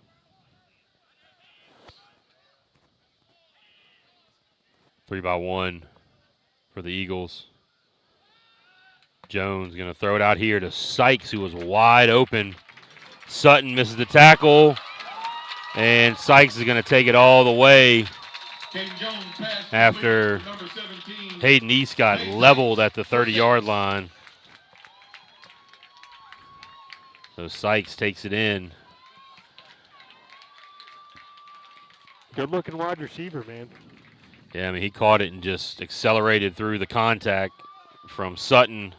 3-by-1 for the Eagles. Jones going to throw it out here to Sykes, who was wide open. Sutton misses the tackle, and Sykes is going to take it all the way after Hayden East got leveled at the 30-yard line. So Sykes takes it in. Good-looking wide receiver, man. Yeah, I mean, he caught it and just accelerated through the contact from Sutton.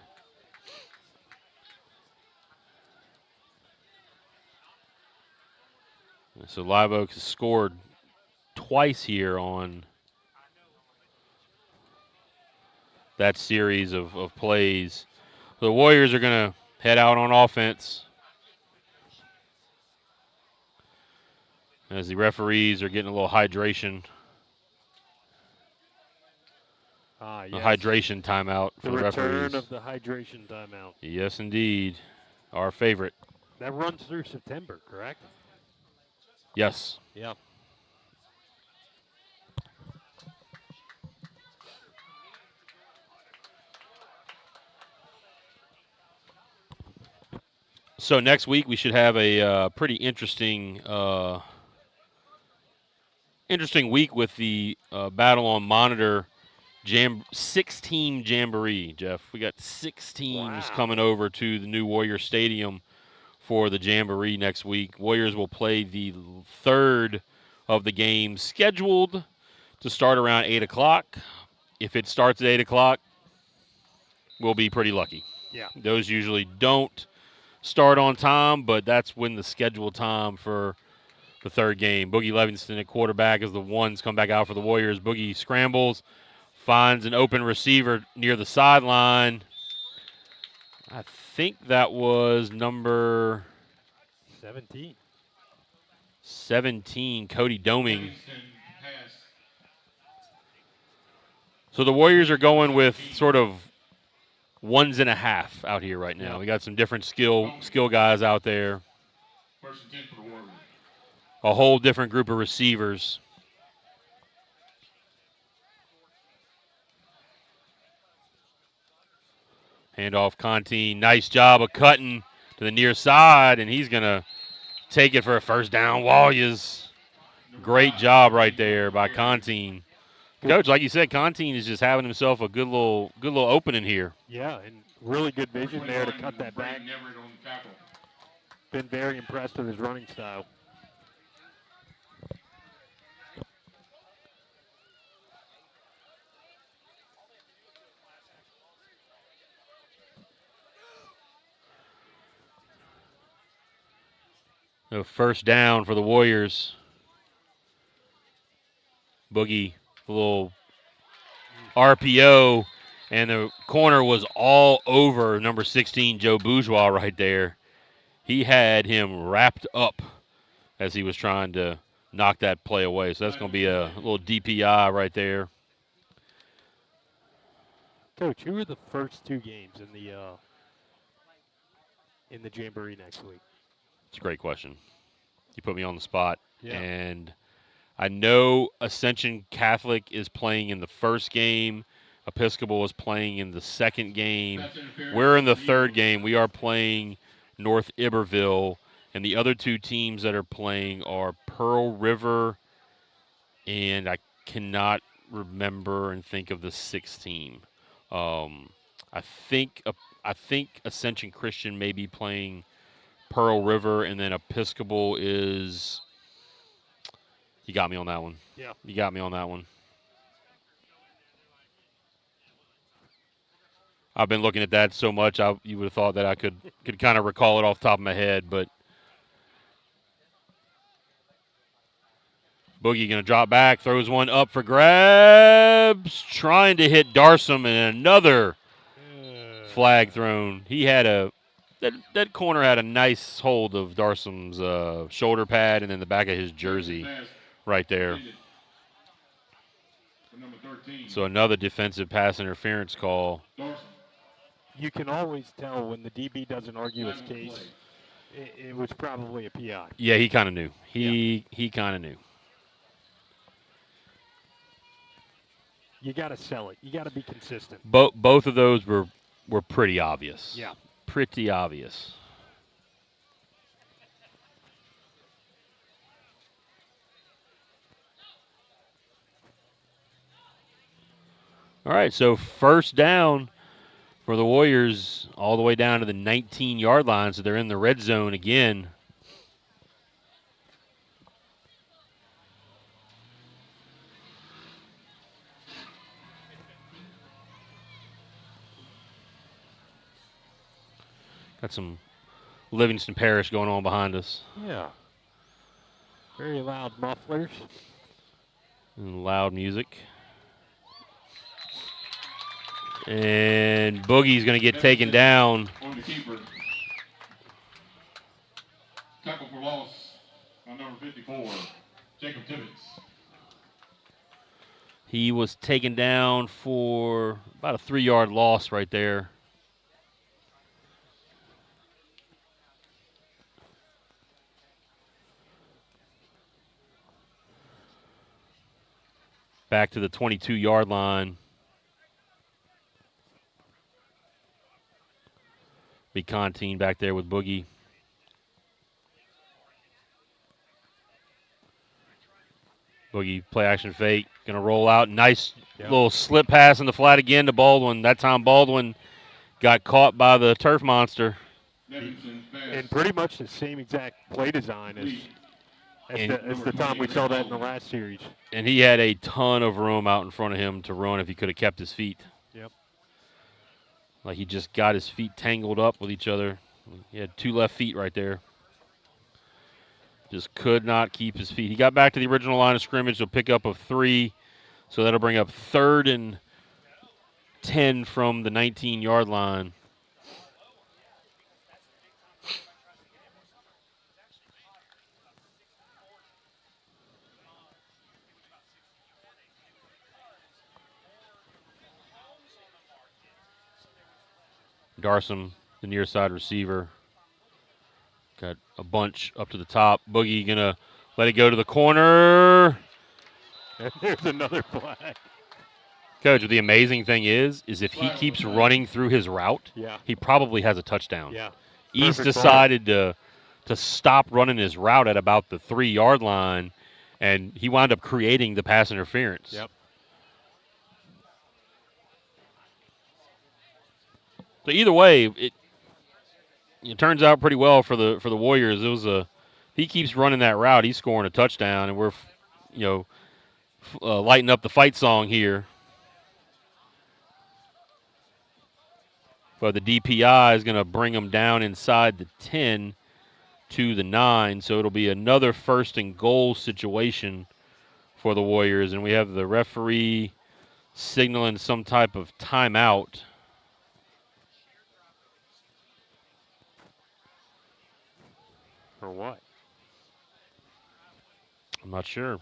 So Live Oak has scored twice here on that series of plays. The Warriors are going to head out on offense as the referees are getting a little hydration. Yes. A hydration timeout for the referees. Return of the hydration timeout. Yes, indeed. Our favorite. That runs through September, correct? Yes. Yeah. So next week we should have a pretty interesting week with the Battle on Monitor 6-team jamboree, Jeff. We got 6 teams coming over to the new Warrior Stadium for the jamboree next week. Warriors will play the third of the games scheduled to start around 8 o'clock. If it starts at 8 o'clock, we'll be pretty lucky. Yeah. Those usually don't start on time, but that's when the scheduled time for the third game. Boogie Livingston at quarterback as the ones come back out for the Warriors. Boogie scrambles, finds an open receiver near the sideline. I think that was number 17, Cody Doming. So the Warriors are going with sort of 1.5 out here right now. We got some different skill guys out there. A whole different group of receivers. Handoff Conti. Nice job of cutting to the near side, and he's going to take it for a first down. Warriors. Great job right there by Conti. Coach, like you said, Conti is just having himself a good little opening here. Yeah, and really good vision there to cut that back. Been very impressed with his running style. A first down for the Warriors. Boogie, a little RPO, and the corner was all over number 16, Joe Bourgeois, right there. He had him wrapped up as he was trying to knock that play away. So that's going to be a little DPI right there. Coach, who are the first 2 games in the Jamboree next week? It's a great question. You put me on the spot. Yeah. And I know Ascension Catholic is playing in the first game. Episcopal is playing in the second game. We're in the third game. We are playing North Iberville. And the other 2 teams that are playing are Pearl River, and I cannot remember and think of the 6th team. I think Ascension Christian may be playing Pearl River, and then Episcopal is – you got me on that one. Yeah. You got me on that one. I've been looking at that so much, you would have thought that I could kind of recall it off the top of my head, but Boogie going to drop back, throws one up for grabs, trying to hit Darsom, and another flag thrown. He had that corner had a nice hold of Darsom's shoulder pad and then the back of his jersey right there. So another defensive pass interference call. You can always tell when the DB doesn't argue his case. It was probably a PI. Yeah, he kind of knew. He kind of knew. You got to sell it. You got to be consistent. Both of those were pretty obvious. Yeah. Pretty obvious. All right, so first down for the Warriors all the way down to the 19-yard line, so they're in the red zone again. Got some Livingston Parish going on behind us. Yeah. Very loud mufflers. And loud music. And Boogie's going to get taken down. On the keeper. Tackle for loss on number 54, Jacob Tibbetts. He was taken down for about a 3-yard loss right there. Back to the 22-yard line. Big Contine back there with Boogie. Boogie play action fake. Going to roll out. Nice little slip pass in the flat again to Baldwin. That time Baldwin got caught by the turf monster. And pretty much the same exact play design as the time we saw that in the last series. And he had a ton of room out in front of him to run if he could have kept his feet. Yep. Like he just got his feet tangled up with each other. He had 2 left feet right there. Just could not keep his feet. He got back to the original line of scrimmage, so pick up of 3. So that'll bring up 3rd and 10 from the 19-yard line. Darsom, the near side receiver. Got a bunch up to the top. Boogie gonna let it go to the corner. And there's another flag. Coach, the amazing thing is if he keeps running through his route, he probably has a touchdown. Yeah. East Perfect decided to stop running his route at about the 3-yard line, and he wound up creating the pass interference. Yep. So either way, it turns out pretty well for the Warriors. It was he keeps running that route, he's scoring a touchdown, and we're lighting up the fight song here. But the DPI is going to bring them down inside the 10 to the 9, so it'll be another 1st and goal situation for the Warriors, and we have the referee signaling some type of timeout. Or what? I'm not sure.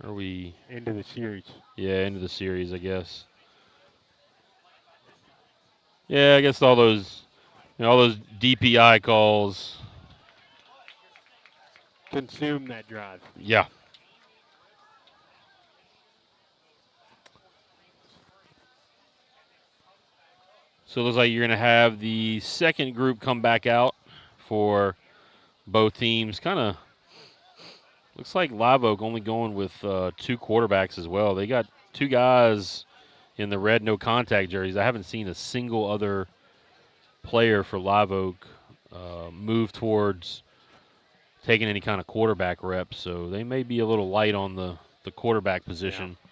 Are we into the series? Yeah, into the series, I guess. Yeah, I guess all those DPI calls consume that drive. Yeah. So it looks like you're going to have the second group come back out for both teams. Kind of looks like Live Oak only going with 2 quarterbacks as well. They got 2 guys in the red no contact jerseys. I haven't seen a single other player for Live Oak move towards taking any kind of quarterback reps. So they may be a little light on the quarterback position. Yeah.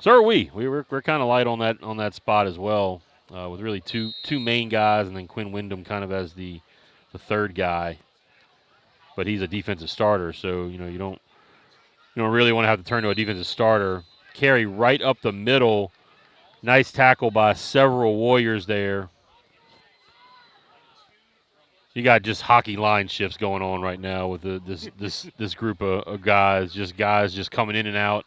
So are we. We're kind of light on that spot as well. With really two main guys, and then Quinn Wyndham kind of as the third guy. But he's a defensive starter, so you don't really want to have to turn to a defensive starter. Carry right up the middle. Nice tackle by several Warriors there. You got just hockey line shifts going on right now with this group of guys just coming in and out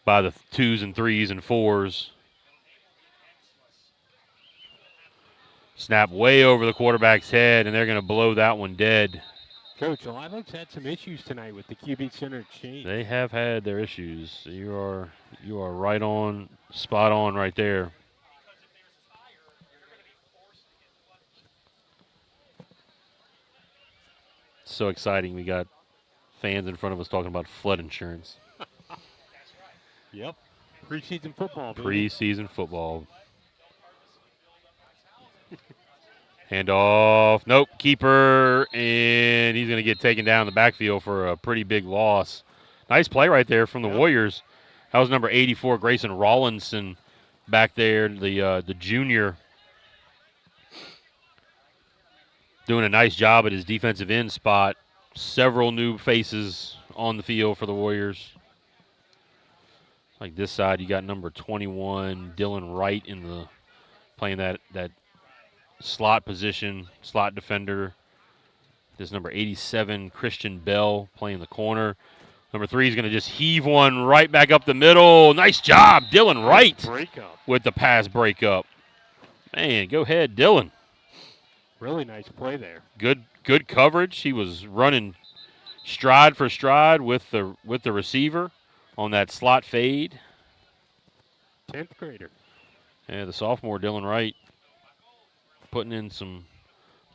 by the 2s and 3s and 4s. Snap way over the quarterback's head, and they're going to blow that one dead. Coach, Live Oak's had some issues tonight with the QB center exchange. They have had their issues. You are right on, spot on right there. So exciting. We got fans in front of us talking about flood insurance. Yep. Preseason football, baby. Preseason football. Handoff. Nope. Keeper. And he's going to get taken down in the backfield for a pretty big loss. Nice play right there from the Warriors. That was number 84, Grayson Rawlinson, back there, the junior. Doing a nice job at his defensive end spot. Several new faces on the field for the Warriors. Like this side, you got number 21, Dylan Wright, playing that slot position, slot defender. This number 87, Christian Bell, playing the corner. Number 3 is going to just heave one right back up the middle. Nice job, Dylan Wright, with the pass breakup. Man, go ahead, Dylan. Really nice play there. Good coverage. He was running stride for stride with the receiver on that slot fade. 10th grader. Yeah, the sophomore Dylan Wright putting in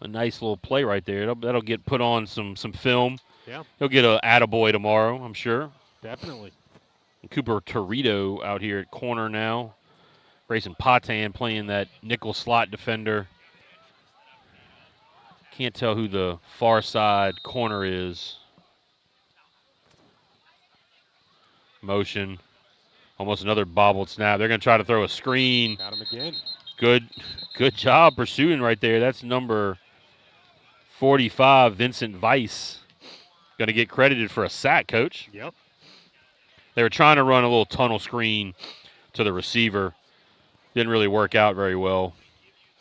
a nice little play right there. That'll get put on some film. Yeah. He'll get a attaboy tomorrow, I'm sure. Definitely. Cooper Torito out here at corner now. Grayson Patan playing that nickel slot defender. Can't tell who the far side corner is. Motion. Almost another bobbled snap. They're going to try to throw a screen. Got him again. Good job pursuing right there. That's number 45, Vincent Weiss. Going to get credited for a sack, Coach. Yep. They were trying to run a little tunnel screen to the receiver. Didn't really work out very well.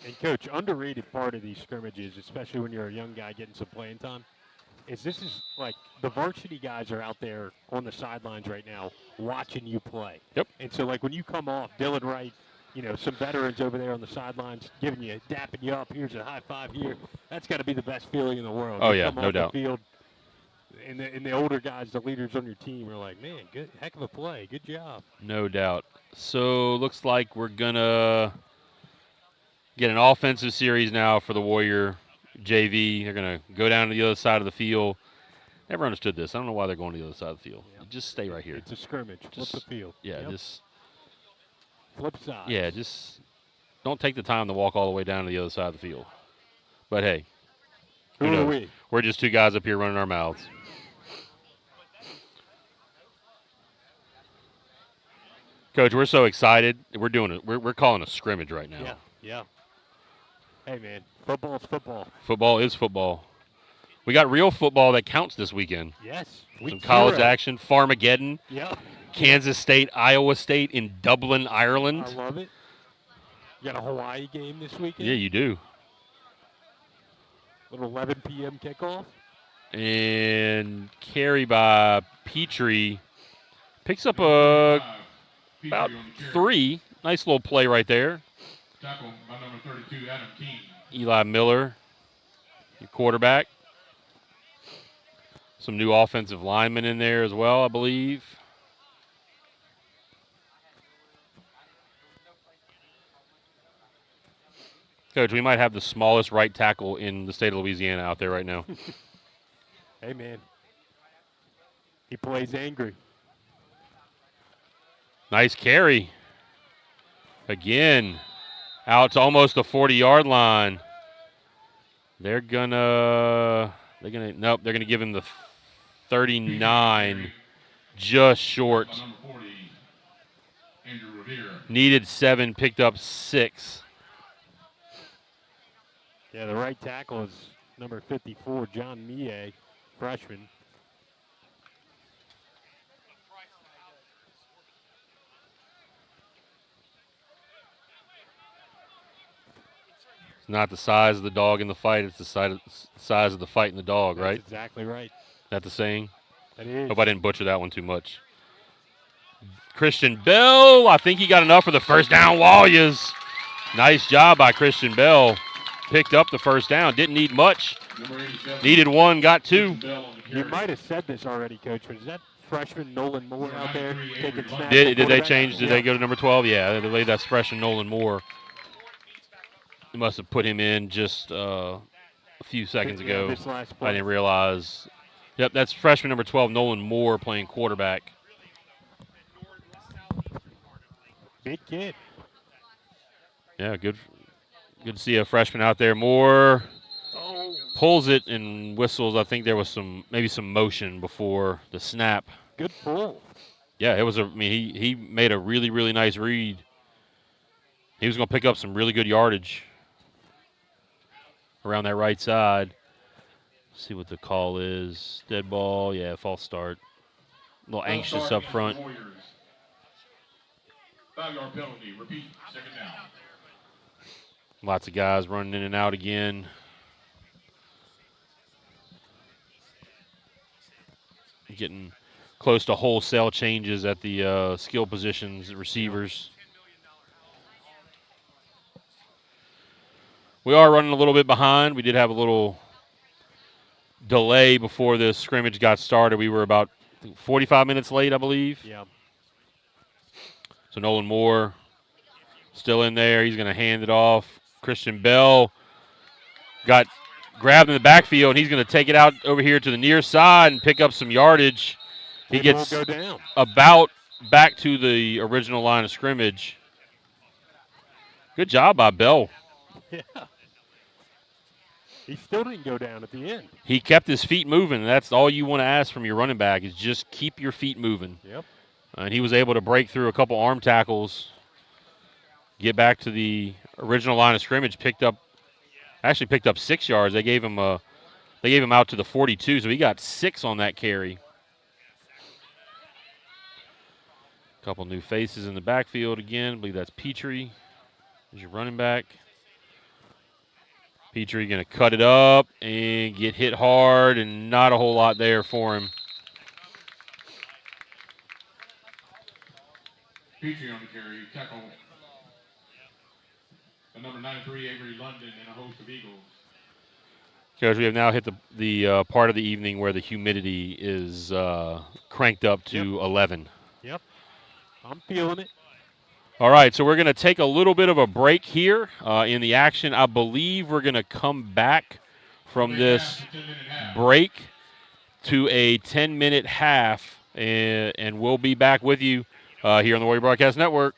And, Coach, underrated part of these scrimmages, especially when you're a young guy getting some playing time, is this is like the varsity guys are out there on the sidelines right now watching you play. Yep. And so, like, when you come off, Dylan Wright, some veterans over there on the sidelines dapping you up. Here's a high five here. That's got to be the best feeling in the world. Oh, you yeah, come no off doubt. The field, and the older guys, the leaders on your team, are like, man, good, heck of a play. Good job. No doubt. So, looks like we're going to get an offensive series now for the Warrior JV. They're going to go down to the other side of the field. Never understood this. I don't know why they're going to the other side of the field. Yep. Just stay right here. It's a scrimmage. Flip the field. Yeah, Yep. just flip side. Yeah, just don't take the time to walk all the way down to the other side of the field. But hey, Who are knows? we? We're just two guys up here running our mouths. Coach, we're so excited. We're doing it. We're calling a scrimmage right now. Yeah. Hey, man, football's football. Football is football. We got real football that counts this weekend. Yes. Some college action, Farmageddon, Yeah. Kansas State, Iowa State in Dublin, Ireland. I love it. You got a Hawaii game this weekend? Yeah, you do. Little 11 p.m. kickoff. And carry by Petrie. Picks up about 3. Nice little play right there. Tackle by number 32, Adam King. Eli Miller, your quarterback. Some new offensive linemen in there as well, I believe. Coach, we might have the smallest right tackle in the state of Louisiana out there right now. Hey, man. He plays angry. Nice carry. Again, out to almost the 40-yard line. They're gonna give him the 39, just short. By number 40, Andrew Revere. Needed 7, picked up 6. Yeah, the right tackle is number 54, John Mie, freshman. It's not the size of the dog in the fight; it's the size of the fight in the dog, right? That's exactly right. That the saying? That is. Hope I didn't butcher that one too much. Christian Bell, I think he got enough for the first down. Warriors. Nice job by Christian Bell. picked up the first down. Didn't need much. Number 87. Needed one, got two. Bell on the You carry. might have said this already, Coach, but is that freshman Nolan Moore out there taking snaps? Did they quarterback? change? Did Yeah. they go to number 12? Yeah, I believe that's freshman Nolan Moore. They must have put him in just a few seconds ago. This last I play. didn't realize. Yep, that's freshman number 12 Nolan Moore playing quarterback. Big kid. Yeah, good to see a freshman out there. Moore Oh, pulls it and whistles. I think there was maybe some motion before the snap. good pull. Yeah, it was he made a really, really nice read. He was going to pick up some really good yardage around that right side. Let's see what the call is. Dead ball. Yeah, false start. A little anxious up front. 5-yard penalty. Repeat. Second down. Lots of guys running in and out again. Getting close to wholesale changes at the skill positions, receivers. We are running a little bit behind. We did have a little delay before the scrimmage got started. We were about 45 minutes late, I believe. Yeah. So Nolan Moore still in there. He's going to hand it off. Christian Bell got grabbed in the backfield, and he's going to take it out over here to the near side and pick up some yardage. He And gets will go down. about back to the original line of scrimmage. Good job by Bell. Yeah. He still didn't go down at the end. He kept his feet moving. That's all you want to ask from your running back is just keep your feet moving. Yep. And he was able to break through a couple arm tackles, get back to the original line of scrimmage, picked up 6 yards. They gave him out to the 42, so he got 6 on that carry. A couple new faces in the backfield again. I believe that's Petrie as your running back. Petrie going to cut it up and get hit hard, and not a whole lot there for him. Petrie on the carry. Tackle. The number 93, Avery London, and a host of Eagles. Coach, we have now hit the part of the evening where the humidity is cranked up to 11. Yep. I'm feeling it. All right, so we're going to take a little bit of a break here in the action. I believe we're going to come back from this break to a 10-minute half, and we'll be back with you here on the Warrior Broadcast Network.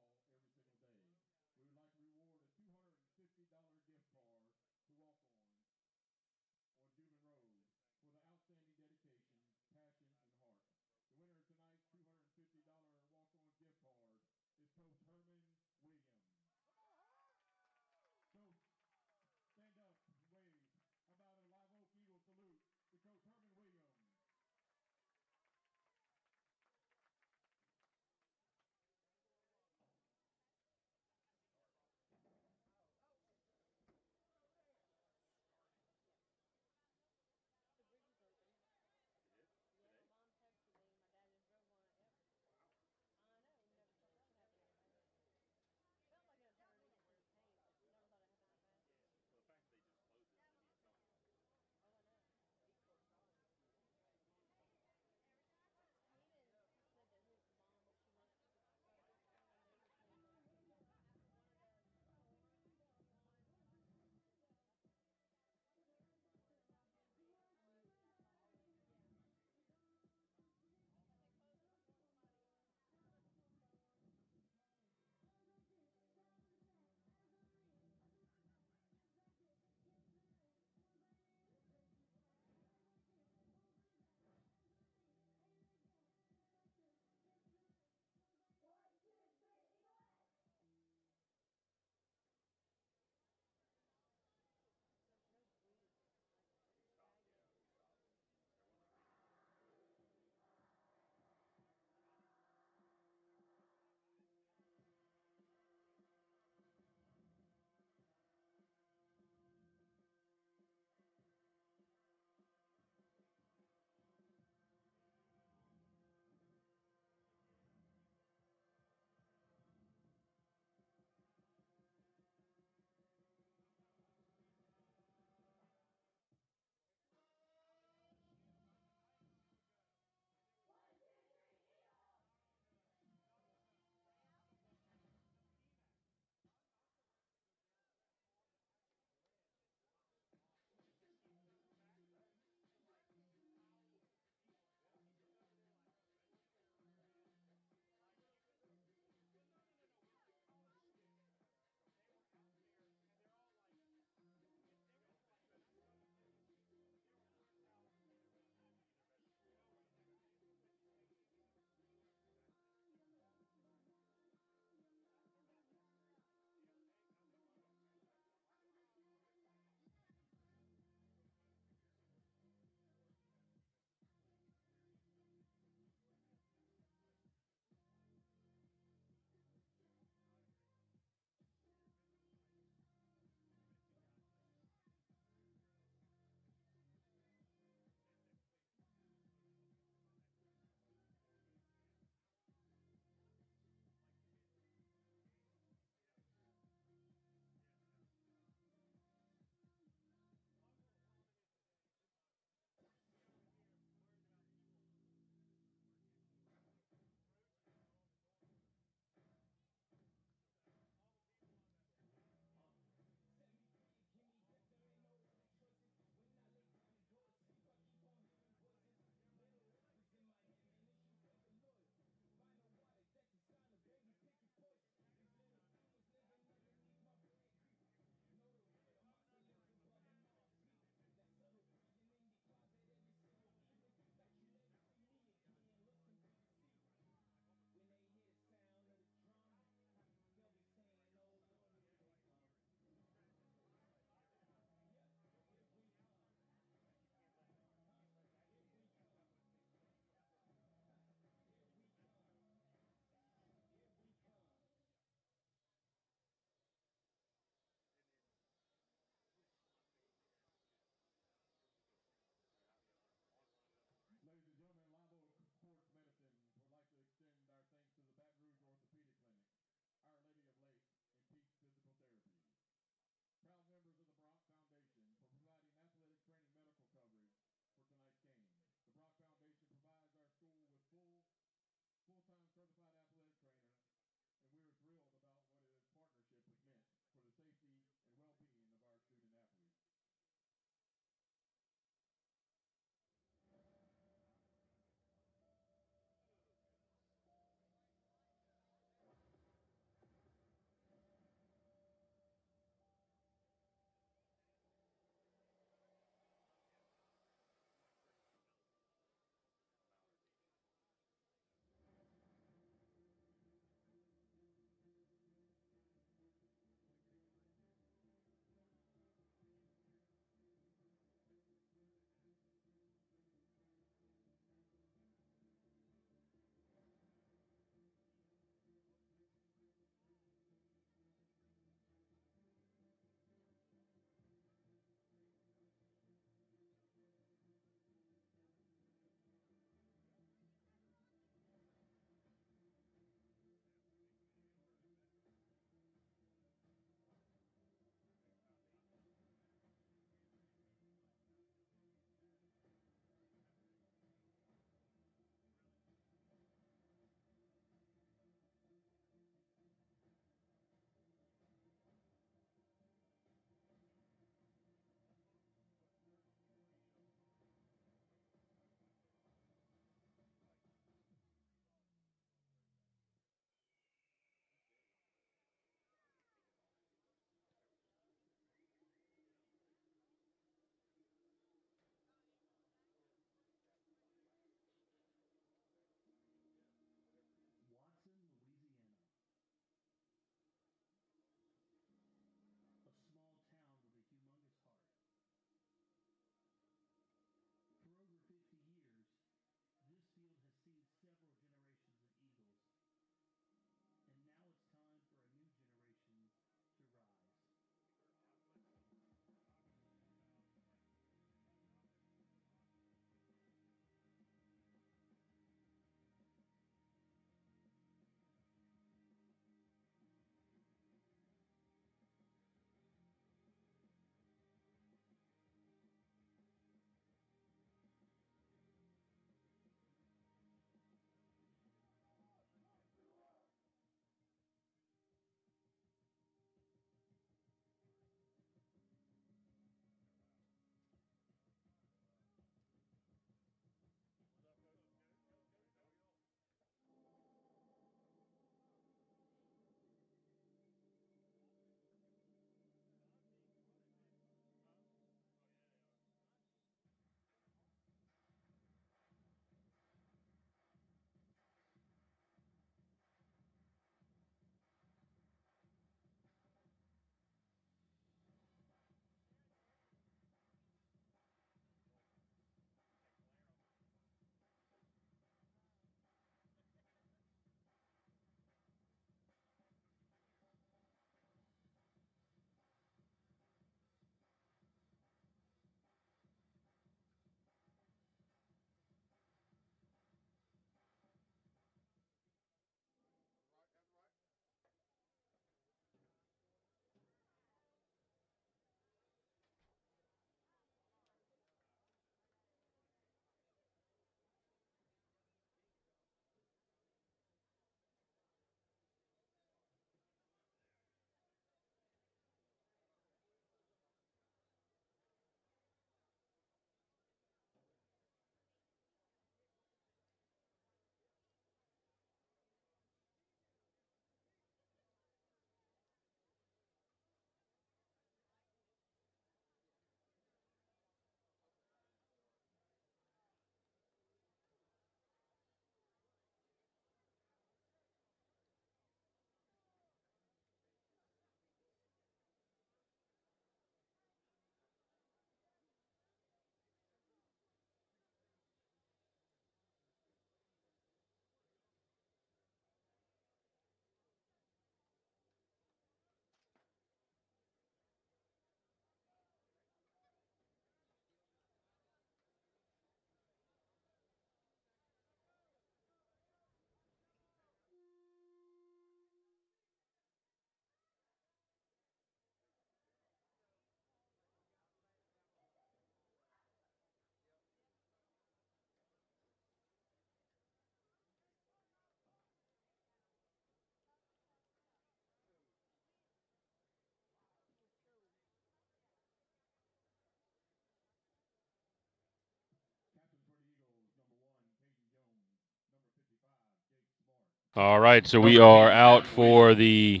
All right, so we are out for the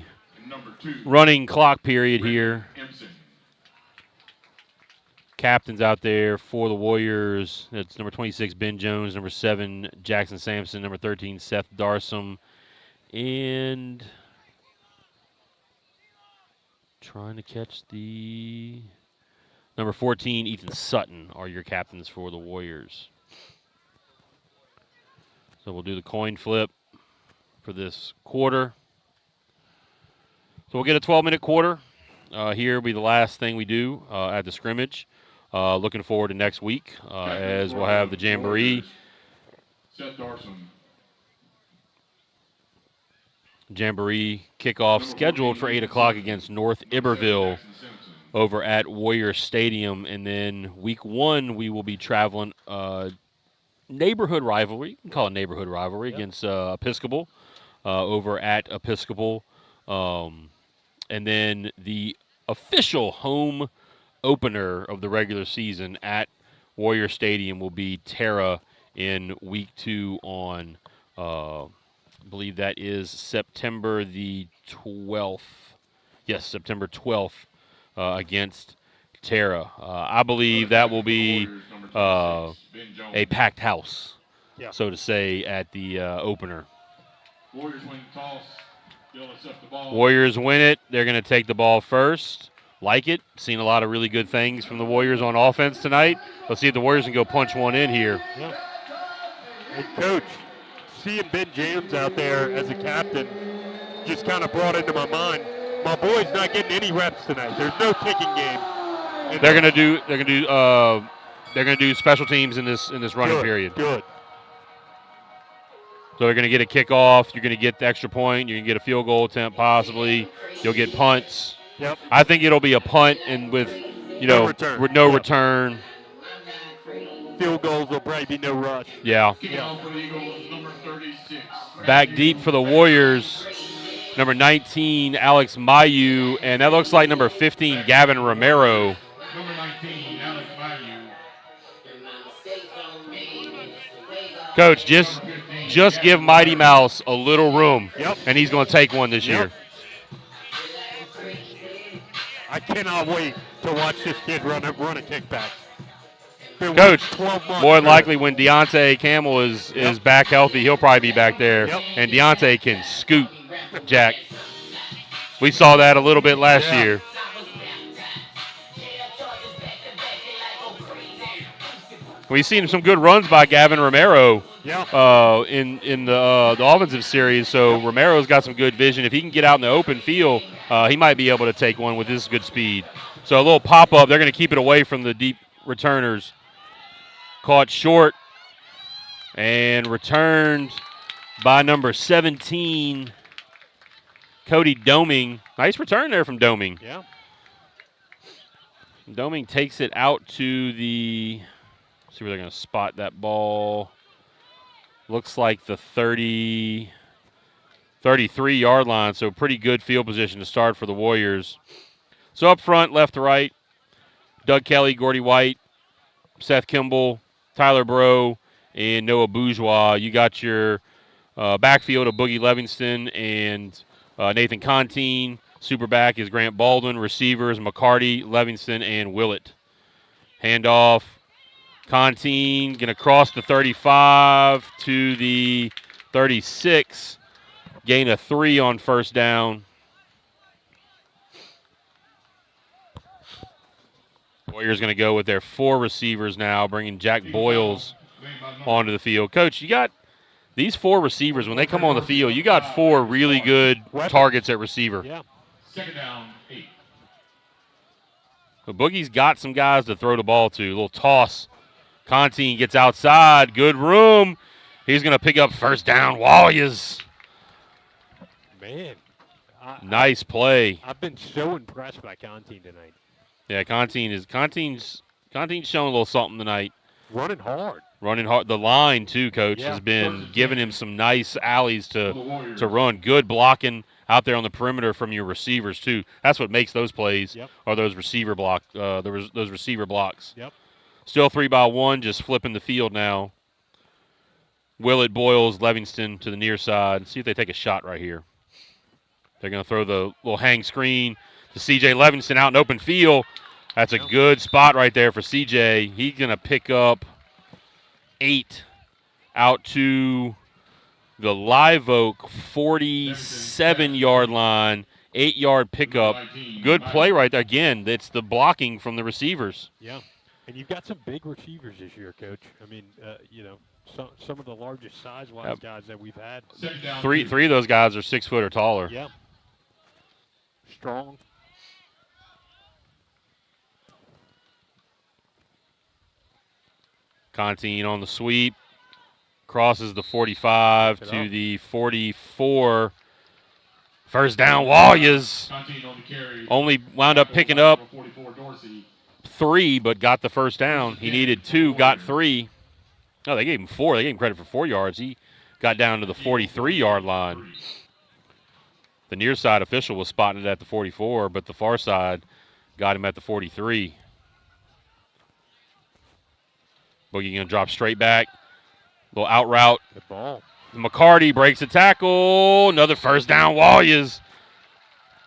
running clock period here. Captains out there for the Warriors. That's number 26, Ben Jones. Number 7, Jackson Sampson. Number 13, Seth Darsom. And trying to catch the number 14, Ethan Sutton are your captains for the Warriors. So we'll do the coin flip for this quarter. So we'll get a 12-minute quarter. Here will be the last thing we do at the scrimmage. Looking forward to next week as we'll have the Jamboree. Jamboree kickoff scheduled for 8 o'clock against North Iberville over at Warrior Stadium. And then week 1, we will be traveling neighborhood rivalry. You can call it neighborhood rivalry against Episcopal over at Episcopal. And then the official home opener of the regular season at Warrior Stadium will be Terra in week 2 on, I believe that is September the 12th. Yes, September 12th against Terra. I believe that will be a packed house, so to say, at the opener. Warriors win the toss. Warriors win it. They're going to take the ball first. Like it. Seen a lot of really good things from the Warriors on offense tonight. Let's see if the Warriors can go punch one in here. Yeah. Hey, Coach, seeing Ben James out there as a captain just kind of brought into my mind, my boy's not getting any reps tonight. There's no kicking game. And They're going to do special teams in this running period. Good. So they're going to get a kickoff. You're going to get the extra point. You're going to get a field goal attempt possibly. You'll get punts. Yep. I think it'll be a punt and with no return. Field goals will probably be no rush. Yeah. Number 36. Back deep for the Warriors, number 19, Alex Mayu, and that looks like number 15, Gavin Romero. Number 19, Alex Mayu. Coach, just give Mighty Mouse a little room, and he's going to take one this year. I cannot wait to watch this kid run a kickback. Coach, more than likely when Deontay Campbell is back healthy, he'll probably be back there. And Deontay can scoot, Jack. We saw that a little bit last year. We've seen some good runs by Gavin Romero in the offensive series. So Romero's got some good vision. If he can get out in the open field, he might be able to take one with this good speed. So a little pop-up. They're going to keep it away from the deep returners. Caught short and returned by number 17, Cody Doming. Nice return there from Doming. Yeah. Doming takes it out to the, see where they're going to spot that ball. Looks like the 33-yard line, so pretty good field position to start for the Warriors. So up front, left to right, Doug Kelly, Gordy White, Seth Kimball, Tyler Bro, and Noah Bourgeois. You got your backfield of Boogie Livingston and Nathan Contine. Super back is Grant Baldwin. Receivers, McCarty, Livingston, and Willett. Handoff. Contine going to cross the 35 to the 36. Gain of 3 on first down. Warriors going to go with their 4 receivers now, bringing Jack Boyles onto the field. Coach, you got these 4 receivers. When they come on the field, you got 4 really good targets at receiver. Yeah. Second down, 8. So Boogie's got some guys to throw the ball to. A little toss. Contine gets outside. Good room. He's going to pick up first down. Warriors. Man. Nice play. I've been so impressed by Contine tonight. Yeah, Contine's showing a little something tonight. Running hard. The line, too, Coach, has been giving him some nice alleys to run. Good blocking out there on the perimeter from your receivers, too. That's what makes those plays, are those receiver blocks. Those receiver blocks. Yep. Still 3-by-1, just flipping the field now. Willett, Boyles, Livingston to the near side. See if they take a shot right here. They're going to throw the little hang screen to C.J. Livingston out in open field. That's a good spot right there for C.J. He's going to pick up 8 out to the Live Oak 47-yard line, 8-yard pickup. Good play right there. Again, it's the blocking from the receivers. Yeah, and you've got some big receivers this year, Coach. I mean, some of the largest size-wise guys that we've had. Three of those guys are 6 foot or taller. Yeah. Strong. Contine on the sweep. Crosses the 45 to the 44. First down, Warriors. Only wound up picking up 3, but got the first down. He needed 2, got 3. No, they gave him 4. They gave him credit for 4 yards. He got down to the 43-yard line. The near side official was spotting it at the 44, but the far side got him at the 43. Boogie going to drop straight back. Little out route. Good ball. McCarty breaks a tackle. Another first down, Warriors.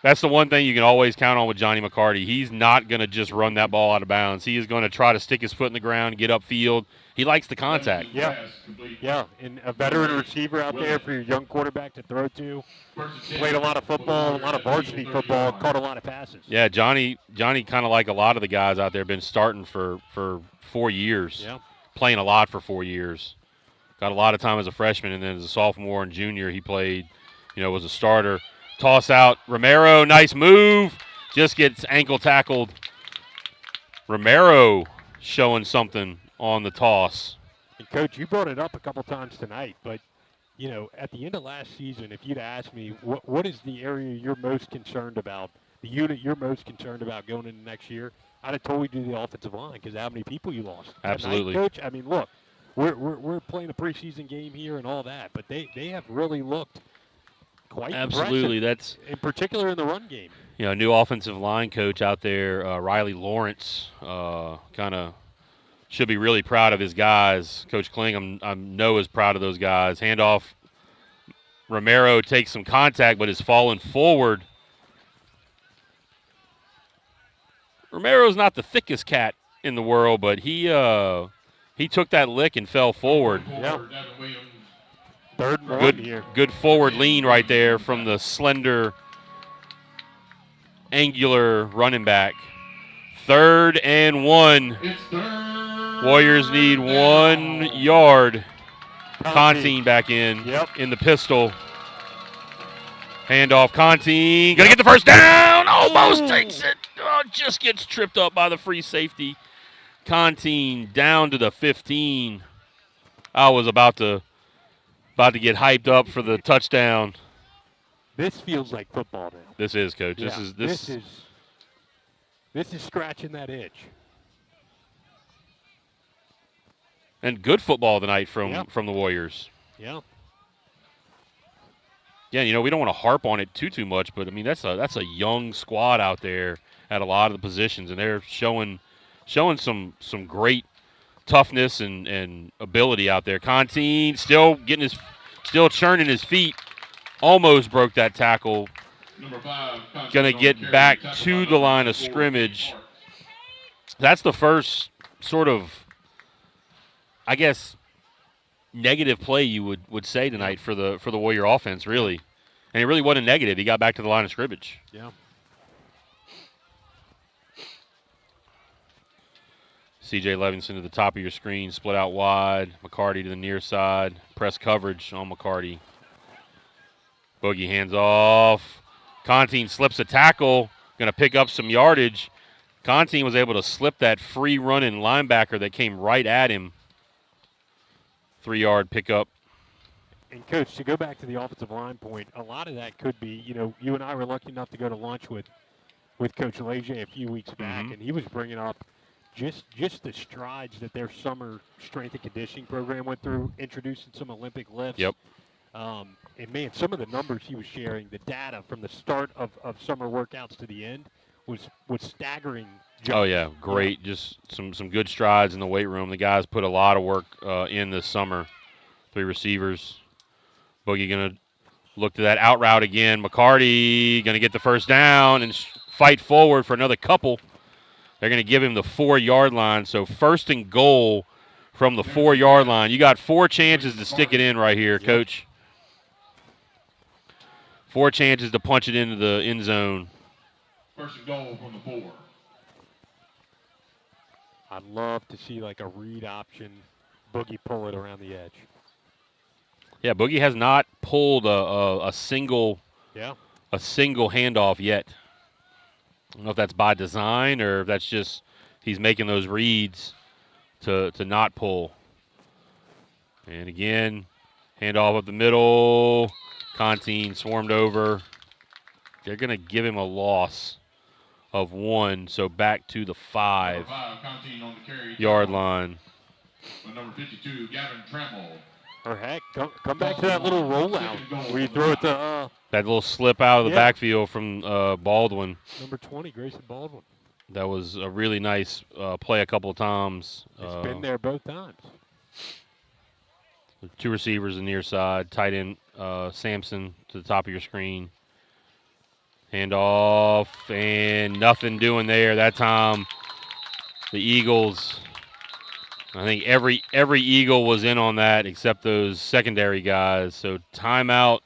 That's the one thing you can always count on with Johnny McCarty. He's not going to just run that ball out of bounds. He is going to try to stick his foot in the ground, get upfield. He likes the contact. Yeah, and a veteran receiver out there for your young quarterback to throw to. Played a lot of football, a lot of varsity football, caught a lot of passes. Yeah, Johnny kind of like a lot of the guys out there, been starting for 4 years. Yeah. Playing a lot for 4 years. Got a lot of time as a freshman, and then as a sophomore and junior, he played, was a starter. Toss out, Romero, nice move. Just gets ankle tackled. Romero showing something on the toss. And, Coach, you brought it up a couple times tonight, but, at the end of last season, if you'd asked me what is the area you're most concerned about, the unit you're most concerned about going into next year, I'd have told you the offensive line because how many people you lost. Absolutely. Tonight, Coach, I mean, look, we're playing a preseason game here and all that, but they have really looked quite absolutely. That's in particular in the run game. New offensive line coach out there, Riley Lawrence, kind of should be really proud of his guys. Coach Kling, I know is proud of those guys. Handoff. Romero takes some contact, but is falling forward. Romero's not the thickest cat in the world, but he took that lick and fell forward. Yeah. Third and one here. Good forward lean right there from the slender, angular running back. 3rd and 1. Warriors need 1 yard. Contine back in the pistol. Handoff, Contine. Gonna get the first down. Almost takes it. Oh, just gets tripped up by the free safety. Contine down to the 15. I was about to get hyped up for the touchdown. This feels like football now. This is, Coach. Yeah, this is scratching that itch. And good football tonight from the Warriors. Yeah. Yeah, we don't want to harp on it too much, but I mean that's a young squad out there at a lot of the positions, and they're showing some great toughness and ability out there. Contine still churning his feet. Almost broke that tackle. Going to get back to the line of scrimmage. That's the first sort of, I guess, negative play you would say tonight for the Warrior offense, really. And it really wasn't negative. He got back to the line of scrimmage. Yeah. C.J. Livingston to the top of your screen, split out wide. McCarty to the near side. Press coverage on McCarty. Boogie hands off. Contine slips a tackle. Going to pick up some yardage. Contine was able to slip that free running linebacker that came right at him. 3-yard pickup. And, Coach, to go back to the offensive line point, a lot of that could be, you and I were lucky enough to go to lunch with Coach Leger a few weeks back, and he was bringing up just the strides that their summer strength and conditioning program went through, introducing some Olympic lifts. Yep. And, man, some of the numbers he was sharing, the data from the start of summer workouts to the end was staggering. Oh, yeah, great. Just some good strides in the weight room. The guys put a lot of work in this summer. Three receivers. Boogie going to look to that out route again. McCarty going to get the first down and fight forward for another couple. They're going to give him the 4-yard line. So 1st and goal from the 4-yard line. You got 4 chances to stick it in right here, Coach. 4 chances to punch it into the end zone. 1st and goal from the 4. I'd love to see like a read option, Boogie pull it around the edge. Yeah, Boogie has not pulled a single handoff yet. I don't know if that's by design or if that's just he's making those reads to not pull. And again, handoff up the middle. Contine swarmed over. They're going to give him a loss of 1, so back to the 5-yard line. Number 52, Gavin Trammell. Or heck, come back to that little rollout where you throw it to that little slip out of the backfield from Baldwin. Number 20, Grayson Baldwin. That was a really nice play a couple of times. It's been there both times. 2 receivers on the near side. Tight end Sampson to the top of your screen. Handoff, and nothing doing there. That time the Eagles, I think every Eagle was in on that except those secondary guys. So timeout,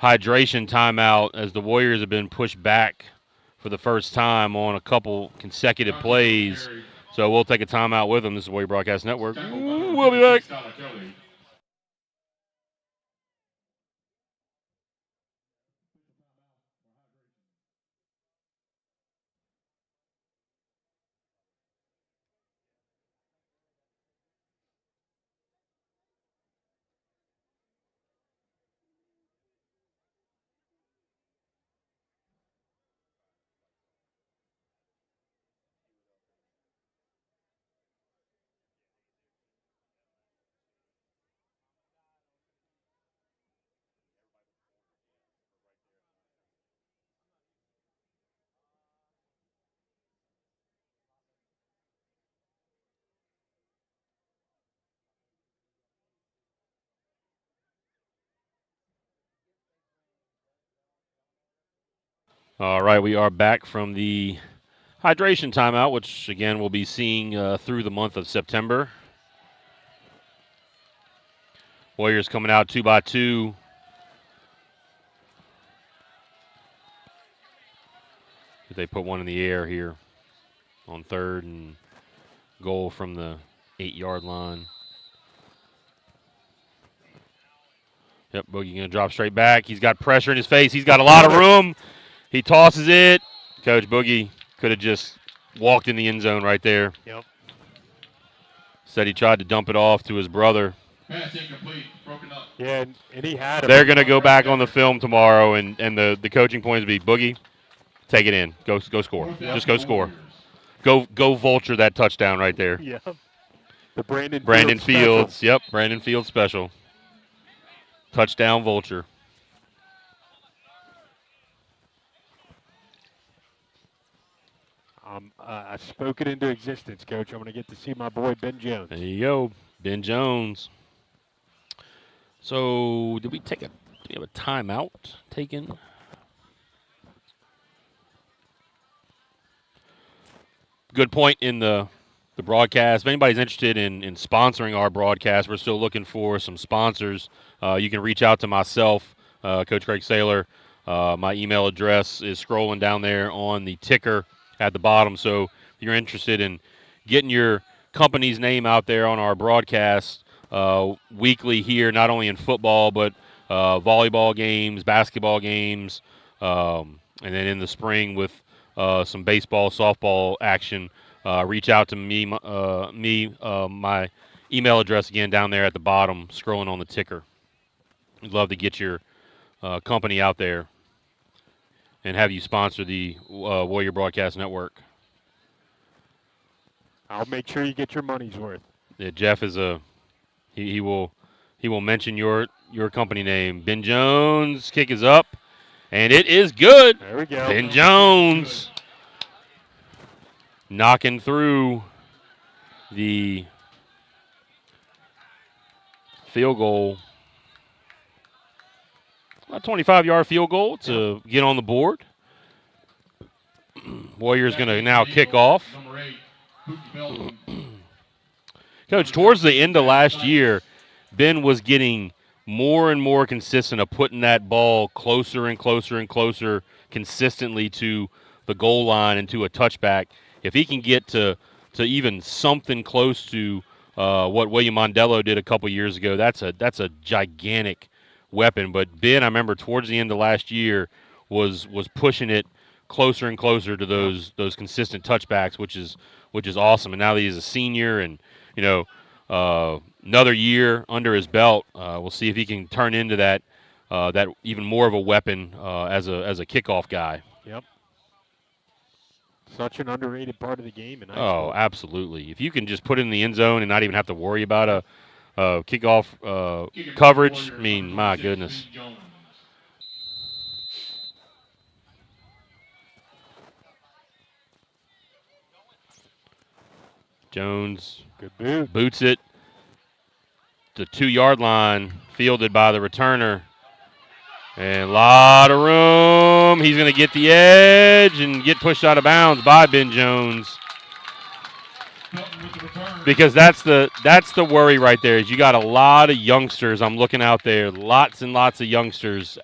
hydration timeout, as the Warriors have been pushed back for the first time on a couple consecutive plays. So we'll take a timeout with them. This is Warrior Broadcast Network. We'll be back. All right, we are back from the hydration timeout, which, again, we'll be seeing through the month of September. Warriors coming out 2-by-2. They put one in the air here on 3rd and goal from the 8-yard line. Yep, Boogie going to drop straight back. He's got pressure in his face. He's got a lot of room. He tosses it. Coach Boogie could have just walked in the end zone right there. Yep. Said he tried to dump it off to his brother. Pass incomplete, broken up. Yeah, and he had it. They're going to go back on the film tomorrow, and the coaching points will be, Boogie, take it in. Go score. Just go score. Go vulture that touchdown right there. Yeah. The Brandon Fields. Special. Yep, Brandon Fields special. Touchdown vulture. I spoke it into existence, Coach. I'm going to get to see my boy Ben Jones. There you go, Ben Jones. So, do we have a timeout taken? Good point in the broadcast. If anybody's interested in sponsoring our broadcast, we're still looking for some sponsors. You can reach out to myself, Coach Craig Saylor. My email address is scrolling down there on the ticker at the bottom. So if you're interested in getting your company's name out there on our broadcast weekly here, not only in football, but volleyball games, basketball games, and then in the spring with some baseball, softball action, reach out to me. My email address, again, down there at the bottom, scrolling on the ticker. We'd love to get your company out there and have you sponsor the Warrior Broadcast Network. I'll make sure you get your money's worth. Yeah, Jeff is he will mention your company name. Ben Jones, kick is up, and it is good. There we go. Ben Jones knocking through the field goal. A 25-yard field goal to get on the board. Warriors going to now kick off. Number 8, Pookie Belton. Coach, towards the end of last year, Ben was getting more and more consistent of putting that ball closer and closer and closer consistently to the goal line and to a touchback. If he can get to even something close to what William Mondello did a couple years ago, that's a gigantic weapon. But Ben, I remember towards the end of last year, was pushing it closer and closer to those consistent touchbacks, which is awesome. And now that he's a senior and another year under his belt, we'll see if he can turn into that even more of a weapon as a kickoff guy. Yep. Such an underrated part of the game. Oh, absolutely. If you can just put it in the end zone and not even have to worry about a kickoff coverage, I mean, my goodness. Jones boots it. The 2-yard line, fielded by the returner. And a lot of room. He's going to get the edge and get pushed out of bounds by Ben Jones. Because that's the worry right there, is you got a lot of youngsters. I'm looking out there, lots and lots of youngsters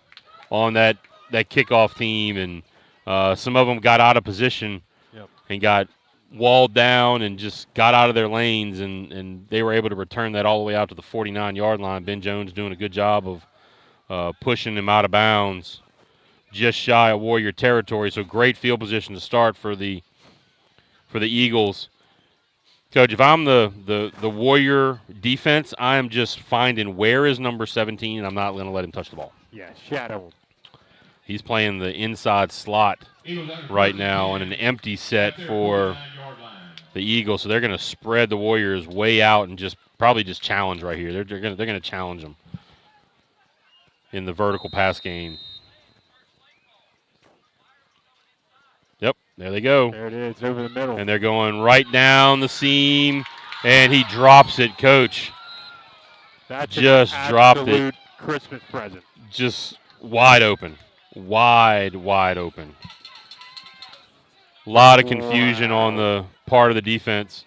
on that kickoff team, and some of them got out of position and got walled down and just got out of their lanes, and they were able to return that all the way out to the 49-yard line. Ben Jones doing a good job of pushing him out of bounds, just shy of Warrior territory. So great field position to start for the Eagles. Coach, if I'm the Warrior defense, I am just finding where is number 17, and I'm not going to let him touch the ball. Yeah, shadow him. He's playing the inside slot right now on an empty set for the Eagles, so they're going to spread the Warriors way out and probably just challenge right here. They're going to challenge them in the vertical pass game. Yep, there they go. There it is, over the middle. And they're going right down the seam, and he drops it, Coach. That's just an dropped it. absolute Christmas present. Just wide open. Wide open. A lot of confusion on the part of the defense.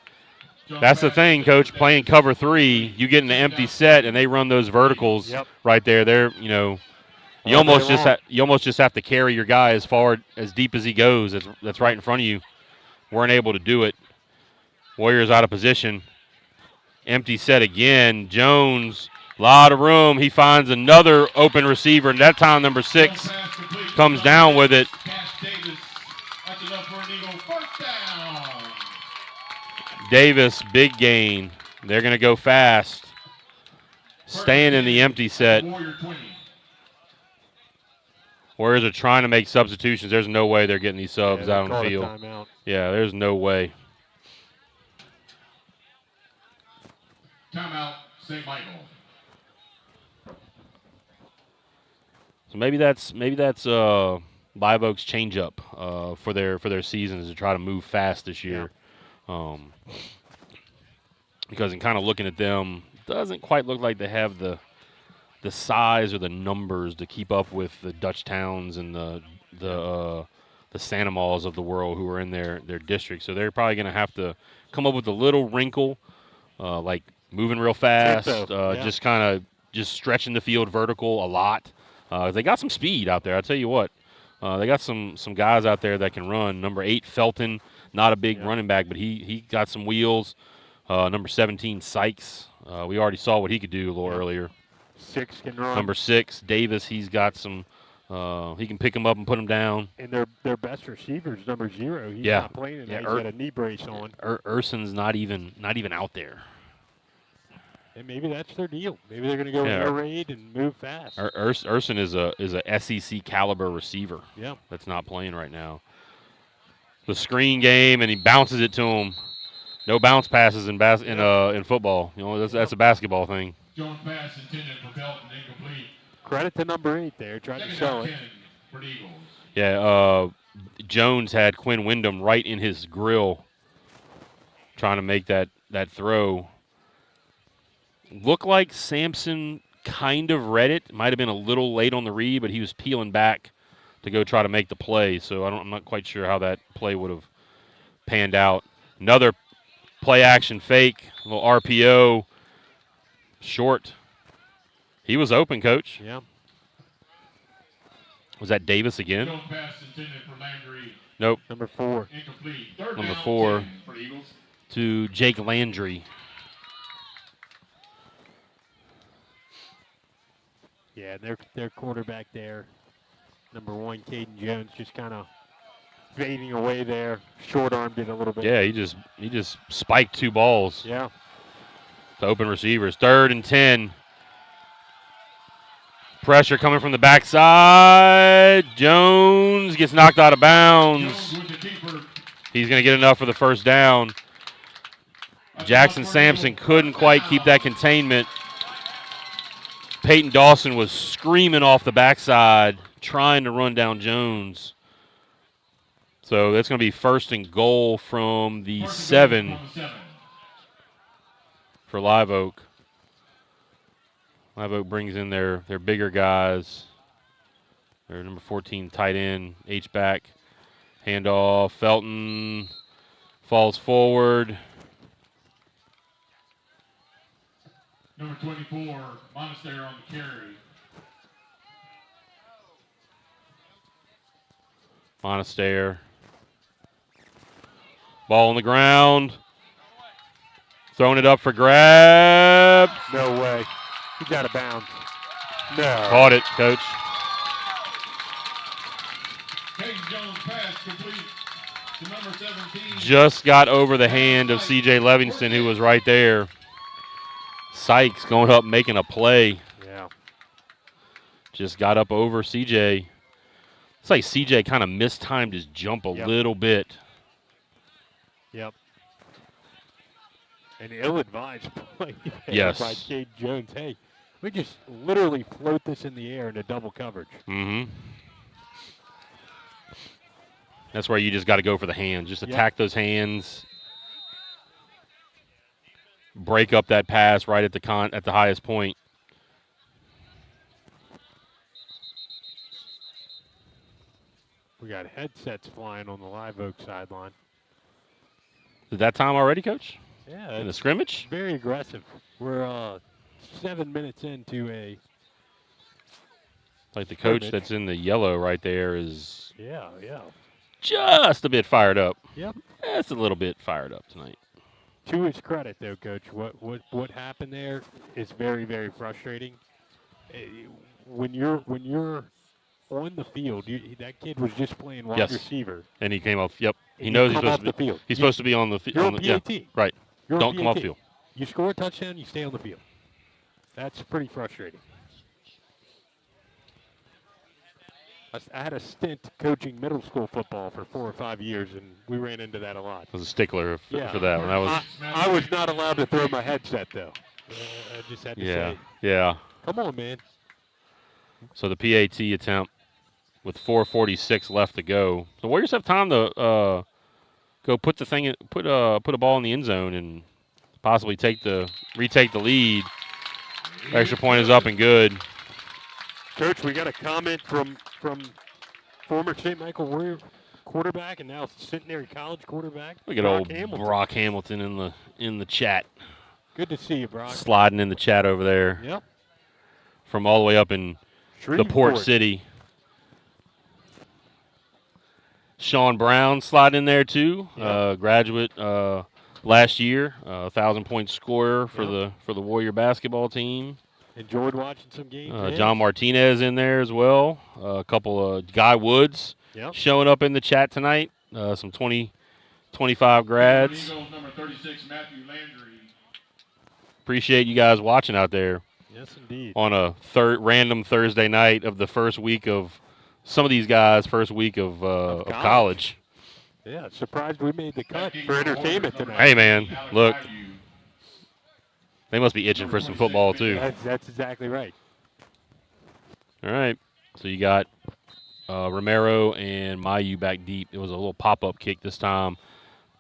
That's the thing, Coach. Playing cover 3, you get in an empty set, and they run those verticals right there. They're, you almost just have to carry your guy as deep as he goes. That's right in front of you. Weren't able to do it. Warriors out of position. Empty set again. Jones, a lot of room. He finds another open receiver, and that time number 6 comes down with it. Davis, big gain. They're going to go fast. Staying in the empty set. Warriors are trying to make substitutions. There's no way they're getting these subs out on the field. Yeah, there's no way. Timeout, St. Michael. So maybe that's Live Oak's changeup for their seasons to try to move fast this year. Because in kind of looking at them, doesn't quite look like they have the size or the numbers to keep up with the Dutch Towns and the Santa Maws of the world who are in their district. So they're probably going to have to come up with a little wrinkle, like moving real fast, just stretching the field vertical a lot. They got some speed out there. I'll tell you what. They got some guys out there that can run. Number 8, Felton, not a big running back, but he got some wheels. Number 17, Sykes. We already saw what he could do a little earlier. 6 can run. Number 6, Davis, he's got some he can pick him up and put him down. And their best receiver is number 0. He's not playing tonight. He's got a knee brace on. Urson's not even out there. And maybe that's their deal. Maybe they're going to go air raid and move fast. Urson is a SEC caliber receiver. Yeah, that's not playing right now. The screen game, and he bounces it to him. No bounce passes in football. That's a basketball thing. Jones pass intended for Belton, incomplete. Credit to number 8 there, trying to sell it. For the Eagles. Yeah, Jones had Quinn Wyndham right in his grill, trying to make that throw. Looked like Sampson kind of read it. Might have been a little late on the read, but he was peeling back to go try to make the play. So I'm not quite sure how that play would have panned out. Another play action fake, a little RPO, short. He was open, Coach. Yeah. Was that Davis again? No pass intended for Landry. Nope. Number 4. Incomplete. Third Number down, 4 10 for the Eagles. to Jake Landry. Yeah, their quarterback there, number 1, Caden Jones, just kind of fading away there. Short-armed it a little bit. Yeah, he just spiked 2 balls Yeah. to open receivers. 3rd and 10. Pressure coming from the backside. Jones gets knocked out of bounds. Jones with the keeper. He's going to get enough for the first down. Jackson Sampson couldn't quite keep that containment. Peyton Dawson was screaming off the backside, trying to run down Jones. So that's going to be 1st and goal from the 7 for Live Oak. Live Oak brings in their bigger guys. Their number 14 tight end, H-back. Handoff, Felton falls forward. Number 24, Monastery on the carry. Monastery. Ball on the ground. Throwing it up for grabs. No way. He's out of bounds. No. Caught it, Coach. Caden Jones pass complete to number 17. Just got over the hand of C.J. Livingston, who was right there. Sykes going up, making a play. Yeah. Just got up over C.J. It's like C.J. kind of mistimed his jump a little bit. Yep. An ill-advised play Yes. by Cade Jones. Hey, we just literally float this in the air into double coverage. Mm-hmm. That's where you just got to go for the hands. Just attack those hands. Break up that pass right at the highest point. We got headsets flying on the Live Oak sideline. Is it that time already, Coach? Yeah. In the scrimmage? Very aggressive. We're 7 minutes into a Like the coach scrimmage. that's in the yellow right there is Yeah. just a bit fired up. Yep. That's a little bit fired up tonight. To his credit, though, Coach, what happened there is very, very frustrating. When you're on the field, that kid was just playing wide receiver. And he came off. Yep. He And knows you he's come supposed off to the be. field. He's supposed to be on the field. You're on PAT. Right. You're Don't on come off PAT. field. You score a touchdown, you stay on the field. That's pretty frustrating. I had a stint coaching middle school football for 4 or 5 years, and we ran into that a lot. I was a stickler for that one. I was not allowed to throw my headset, though. I just had to say, Yeah. come on, man. So the PAT attempt with 4:46 left to go. The Warriors have time to go put a ball in the end zone and possibly retake the lead. Extra point is up and good. Coach, we got a comment from former St. Michael Warrior quarterback and now Centenary College quarterback. Look at old Brock Hamilton in the chat. Good to see you, Brock. Sliding in the chat over there. Yep. From all the way up in the Port City. Sean Brown sliding in there too. Yep. Graduate last year, 1,000-point scorer for the Warrior basketball team. Enjoyed watching some games. John Martinez in there as well. A couple of Guy Woods showing up in the chat tonight. Some 25 grads. Eagles, number 36, Matthew Landry. Appreciate you guys watching out there. Yes, indeed. On a random Thursday night of the first week of some of these guys' first week of college. Yeah, surprised we made the cut for entertainment tonight. Hey, man, look. They must be itching for some football, too. That's exactly right. All right. So you got Romero and Mayu back deep. It was a little pop-up kick this time.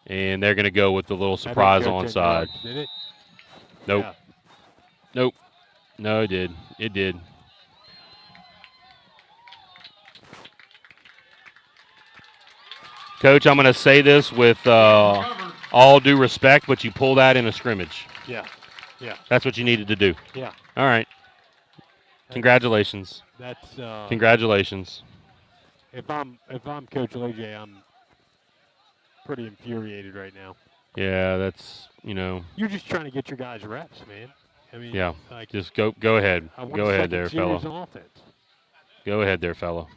And they're going to go with the little surprise onside. Did it? Nope. Yeah. Nope. No, it did. It did. Coach, I'm going to say this with all due respect, but you pull that in a scrimmage. Yeah. Yeah. That's what you needed to do. Yeah. All right. Congratulations. That's Congratulations. If I'm Coach AJ, I'm pretty infuriated right now. Yeah, that's, you know. You're just trying to get your guys reps, man. I mean, Yeah. like, Just go ahead. I want Go a ahead second there, series fella. offense. Go ahead there, fella.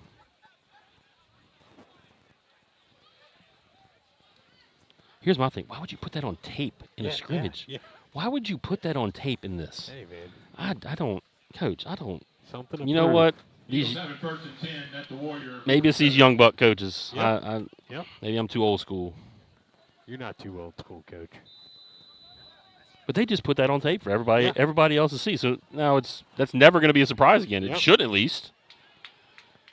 Here's my thing. Why would you put that on tape in a scrimmage? Yeah. Why would you put that on tape in this? Hey, man. I don't, Coach, I don't. Something to You know prove. what? These 7 first and 10 at the Warrior. Maybe it's these young buck coaches. Yep. Maybe I'm too old school. You're not too old school, Coach. But they just put that on tape for everybody, Yeah. everybody else to see. So now that's never going to be a surprise again. It Yep. should at least.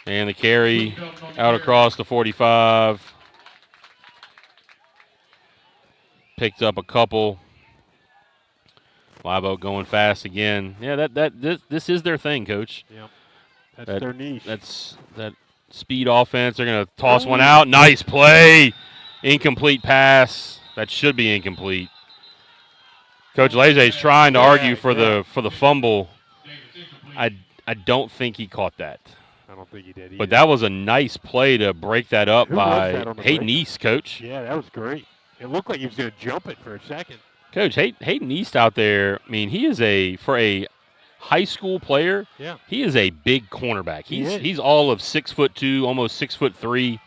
And the carry out across the 45. Picked up a couple. Live Oak going fast again. Yeah, this is their thing, Coach. Yep. That's their niche. That's that speed offense. They're going to toss one out. Nice play. Incomplete pass. That should be incomplete. Coach Leze's trying to argue for the fumble. I don't think he caught that. I don't think he did either. But that was a nice play to break that up Who was by that on the Hayden break? East, Coach. Yeah, that was great. It looked like he was going to jump it for a second. Coach, Hayden East out there, I mean, he is for a high school player, Yeah. he is a big cornerback. He is. He's all of 6'2", almost 6'3".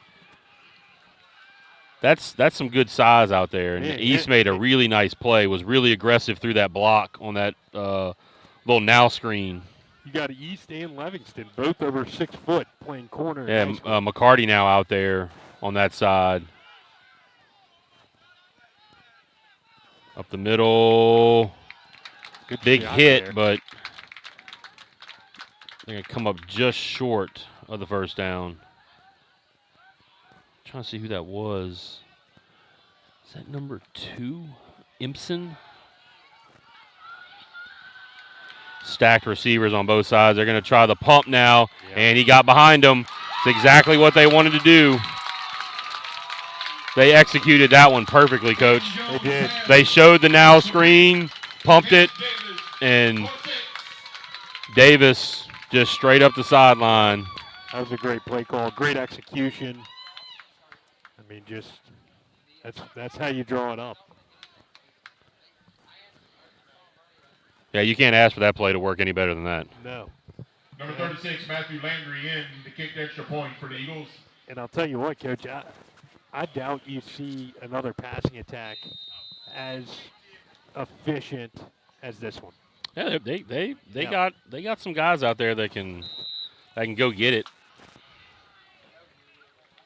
That's some good size out there. And Yeah, East yeah. made a really nice play, was really aggressive through that block on that little now screen. You got East and Livingston, both over 6 foot, playing corner. Yeah, in high school. McCarty now out there on that side. Up the middle. Good Big shot hit, there. but they're going to come up just short of the first down. Trying to see who that was. Is that number 2? Impson? Stacked receivers on both sides. They're going to try the pump now, and he got behind them. It's exactly what they wanted to do. They executed that one perfectly, Coach. They did. They showed the now screen, pumped it, and Davis just straight up the sideline. That was a great play call, great execution. I mean, just that's how you draw it up. Yeah, you can't ask for that play to work any better than that. No. Number 36, Matthew Landry in to kick the extra point for the Eagles. And I'll tell you what, Coach, I doubt you see another passing attack as efficient as this one. Yeah, they got some guys out there that can go get it.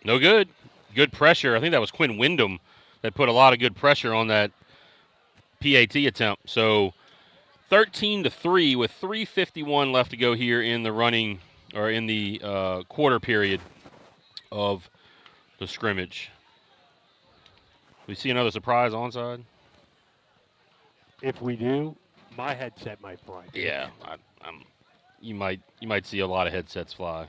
No good. Good pressure. I think that was Quinn Wyndham that put a lot of good pressure on that PAT attempt. So 13-3 with 3:51 left to go here in the running or in the quarter period of the scrimmage. We see another surprise onside. If we do, my headset might fly. Yeah, you might see a lot of headsets fly.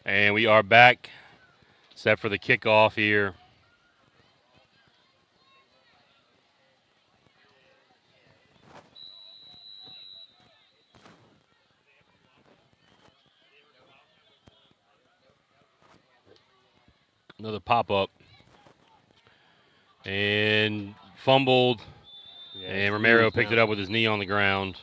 And we are back, set for the kickoff here. Another pop-up. And fumbled. Yeah, And Romero picked it up with his knee on the ground.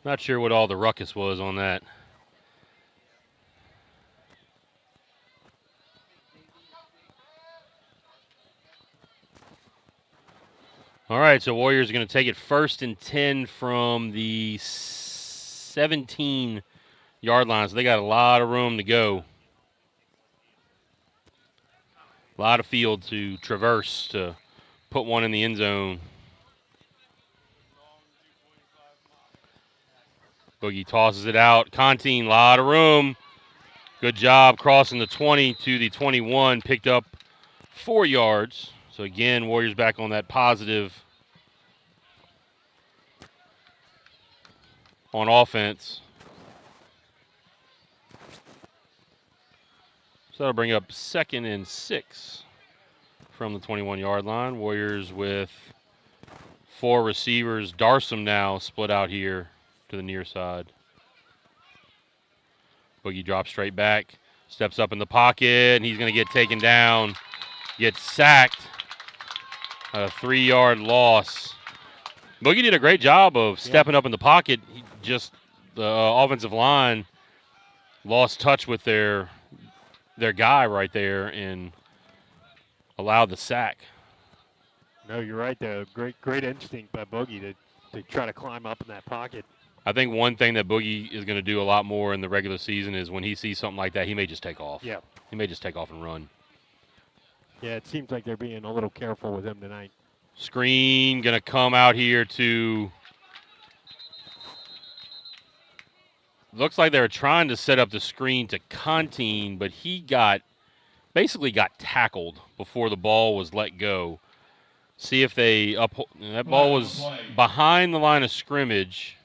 Not sure what all the ruckus was on that. All right, so Warriors are going to take it 1st and 10 from the 17-yard line. So they got a lot of room to go. A lot of field to traverse to put one in the end zone. Boogie tosses it out. Contine, a lot of room. Good job crossing the 20 to the 21. Picked up 4 yards. So again, Warriors back on that positive on offense. So that'll bring up 2nd and 6 from the 21-yard line. Warriors with 4 receivers. Darsom now split out here to the near side. Boogie drops straight back, steps up in the pocket, and he's going to get taken down, gets sacked. A 3-yard loss. Boogie did a great job of stepping up in the pocket. The offensive line lost touch with their guy right there and allowed the sack. No, you're right. Great instinct by Boogie to try to climb up in that pocket. I think one thing that Boogie is going to do a lot more in the regular season is when he sees something like that, he may just take off. Yeah. He may just take off and run. Yeah, it seems like they're being a little careful with him tonight. Screen going to come out here to... Looks like they were trying to set up the screen to Contine, but he basically got tackled before the ball was let go. See if they that ball was behind the line of scrimmage.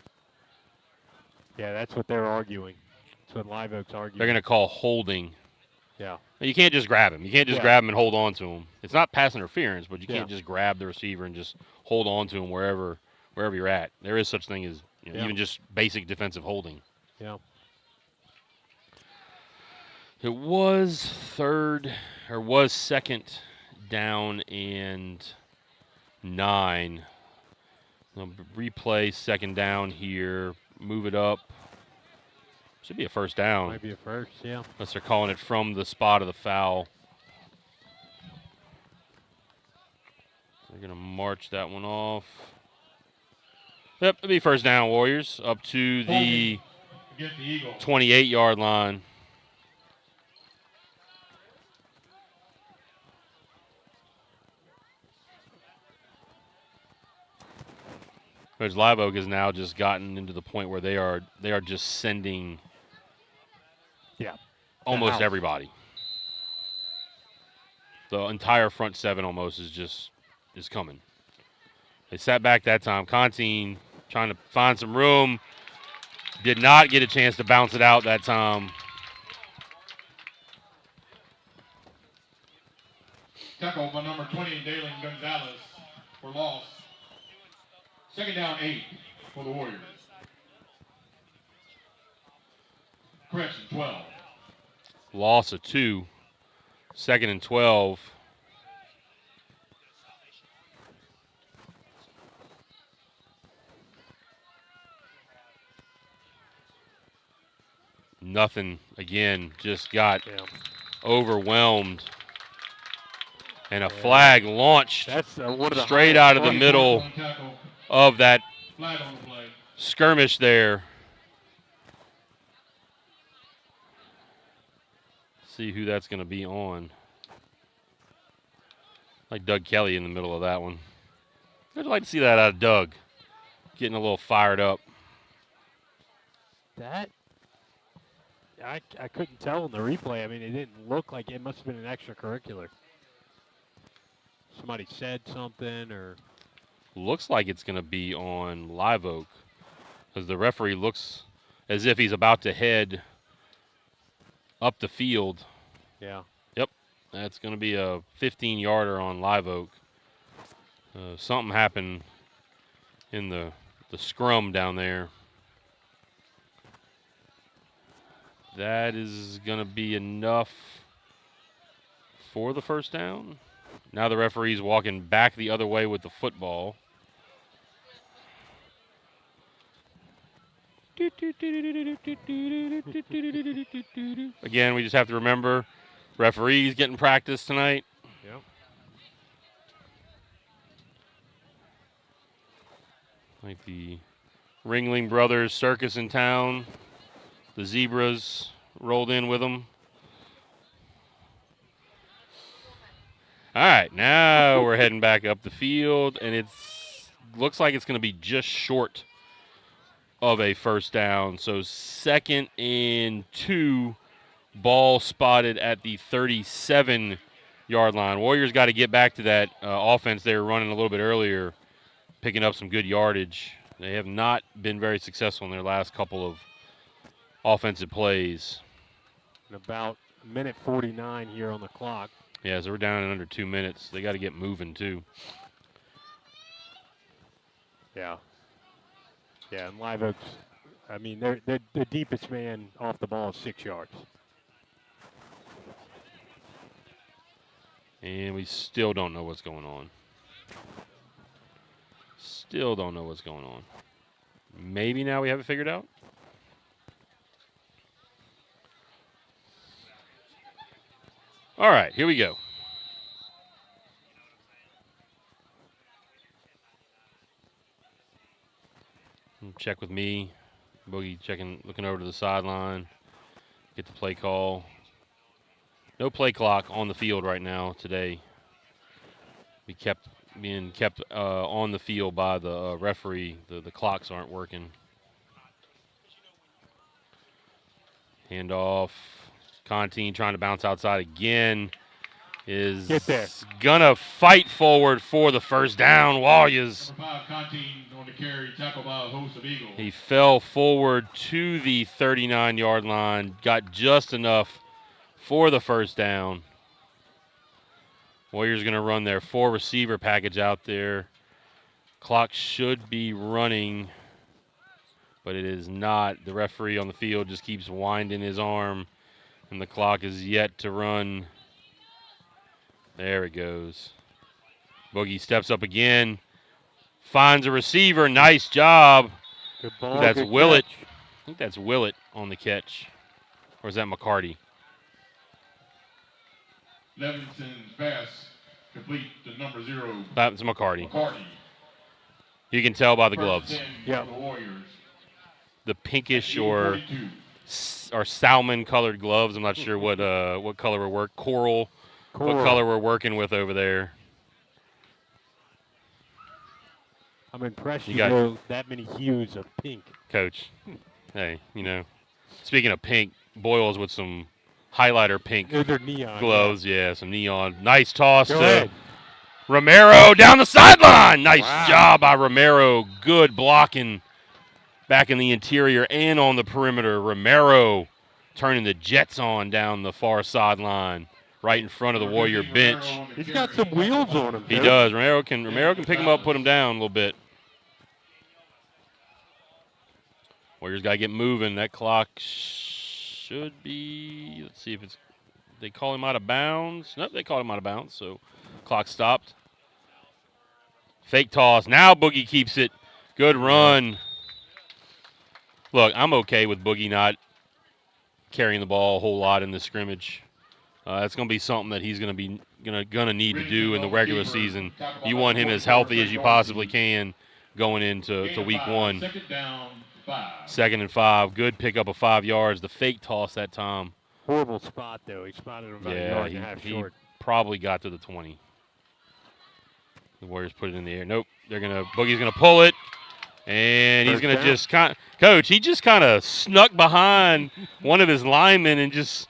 Yeah, that's what they're arguing. That's what Live Oak's arguing. They're going to call holding. Yeah. You can't just grab him. You can't just grab him and hold on to him. It's not pass interference, but you can't just grab the receiver and just hold on to him wherever you're at. There is such thing as even just basic defensive holding. Yeah. It was 2nd down and 9. They'll replay 2nd down here. Move it up. Should be a 1st down. Might be a first, yeah. Unless they're calling it from the spot of the foul. They're going to march that one off. Yep, it'll be 1st down, Warriors. Up to the 28-yard line. Whereas Live Oak has now just gotten into the point where they are just sending almost everybody. The entire front 7 almost is coming. They sat back that time. Contine trying to find some room. Did not get a chance to bounce it out that time. Tackle by number 20, Dalen Gonzalez for loss. 2nd down 8 for the Warriors. Correction, 12. Loss of 2. 2nd and 12. Nothing. Again, just got overwhelmed. And a flag launched straight out of the middle of that skirmish there. See who that's going to be on. Like Doug Kelly in the middle of that one. I'd like to see that out of Doug. Getting a little fired up. That, I couldn't tell in the replay. I mean, it didn't look like it. Must have been an extracurricular. Somebody said something or... Looks like it's going to be on Live Oak. Because the referee looks as if he's about to head up the field. Yeah. Yep. That's going to be a 15-yarder on Live Oak. Something happened in the scrum down there. That is going to be enough for the 1st down. Now the referee's walking back the other way with the football. Again, we just have to remember referees getting practice tonight. Yep. Like the Ringling Brothers circus in town. The Zebras rolled in with them. All right, now we're heading back up the field, and it looks like it's going to be just short of a first down. So 2nd and 2, ball spotted at the 37-yard line. Warriors got to get back to that offense they were running a little bit earlier, picking up some good yardage. They have not been very successful in their last couple of offensive plays. And about a minute 49 here on the clock. Yeah, so we're down in under 2 minutes. They got to get moving, too. Yeah. Yeah, and Live Oaks, I mean, they're the deepest man off the ball is 6 yards. And we still don't know what's going on. Still don't know what's going on. Maybe now we have it figured out? All right, here we go. Check with me. Boogie looking over to the sideline. Get the play call. No play clock on the field right now today. Being kept on the field by the referee. The clocks aren't working. Handoff. Contine trying to bounce outside again. Is gonna fight forward for the first down. Warriors. He fell forward to the 39-yard line. Got just enough for the first down. Warriors going to run their 4-receiver package out there. Clock should be running, but it is not. The referee on the field just keeps winding his arm, and the clock is yet to run. There it goes. Boogie steps up again, finds a receiver. Nice job. Good ball. That's good Willett. catch. I think that's Willett on the catch. Or is that McCarty? Levinson's pass complete to number 0. That's McCarty. McCarty. You can tell by the First gloves. and 10 Yeah. for the Warriors. The pinkish At or 42. salmon-colored gloves. I'm not sure what color we're coral. What color we're working with over there. I'm impressed You you got- know that many hues of pink. Coach, hey, speaking of pink, Boyles with some highlighter pink Those are neon. gloves. Yeah, some neon. Nice toss Go to ahead. Romero down the sideline. Nice Wow. job by Romero. Good blocking back in the interior and on the perimeter. Romero turning the Jets on down the far sideline, right in front of the Warrior bench. He's got some wheels on him. He Coach. does. Romero can pick him up, put him down a little bit. Warriors got to get moving. That clock should be, let's see if it's, they call him out of bounds. Nope, they called him out of bounds, so clock stopped. Fake toss. Now Boogie keeps it. Good run. Look, I'm okay with Boogie not carrying the ball a whole lot in this scrimmage. That's going to be something that he's going to need to do in the regular season. You want him as healthy as you possibly can going into week 1. Second down, 5. 2nd and 5. Good pickup of 5 yards. The fake toss that time. Horrible spot, though. He spotted him about a yard and a half he short. probably got to the 20. The Warriors put it in the air. Nope. Boogie's gonna pull it, and he's First gonna down. just Coach, he just kind of snuck behind one of his linemen and just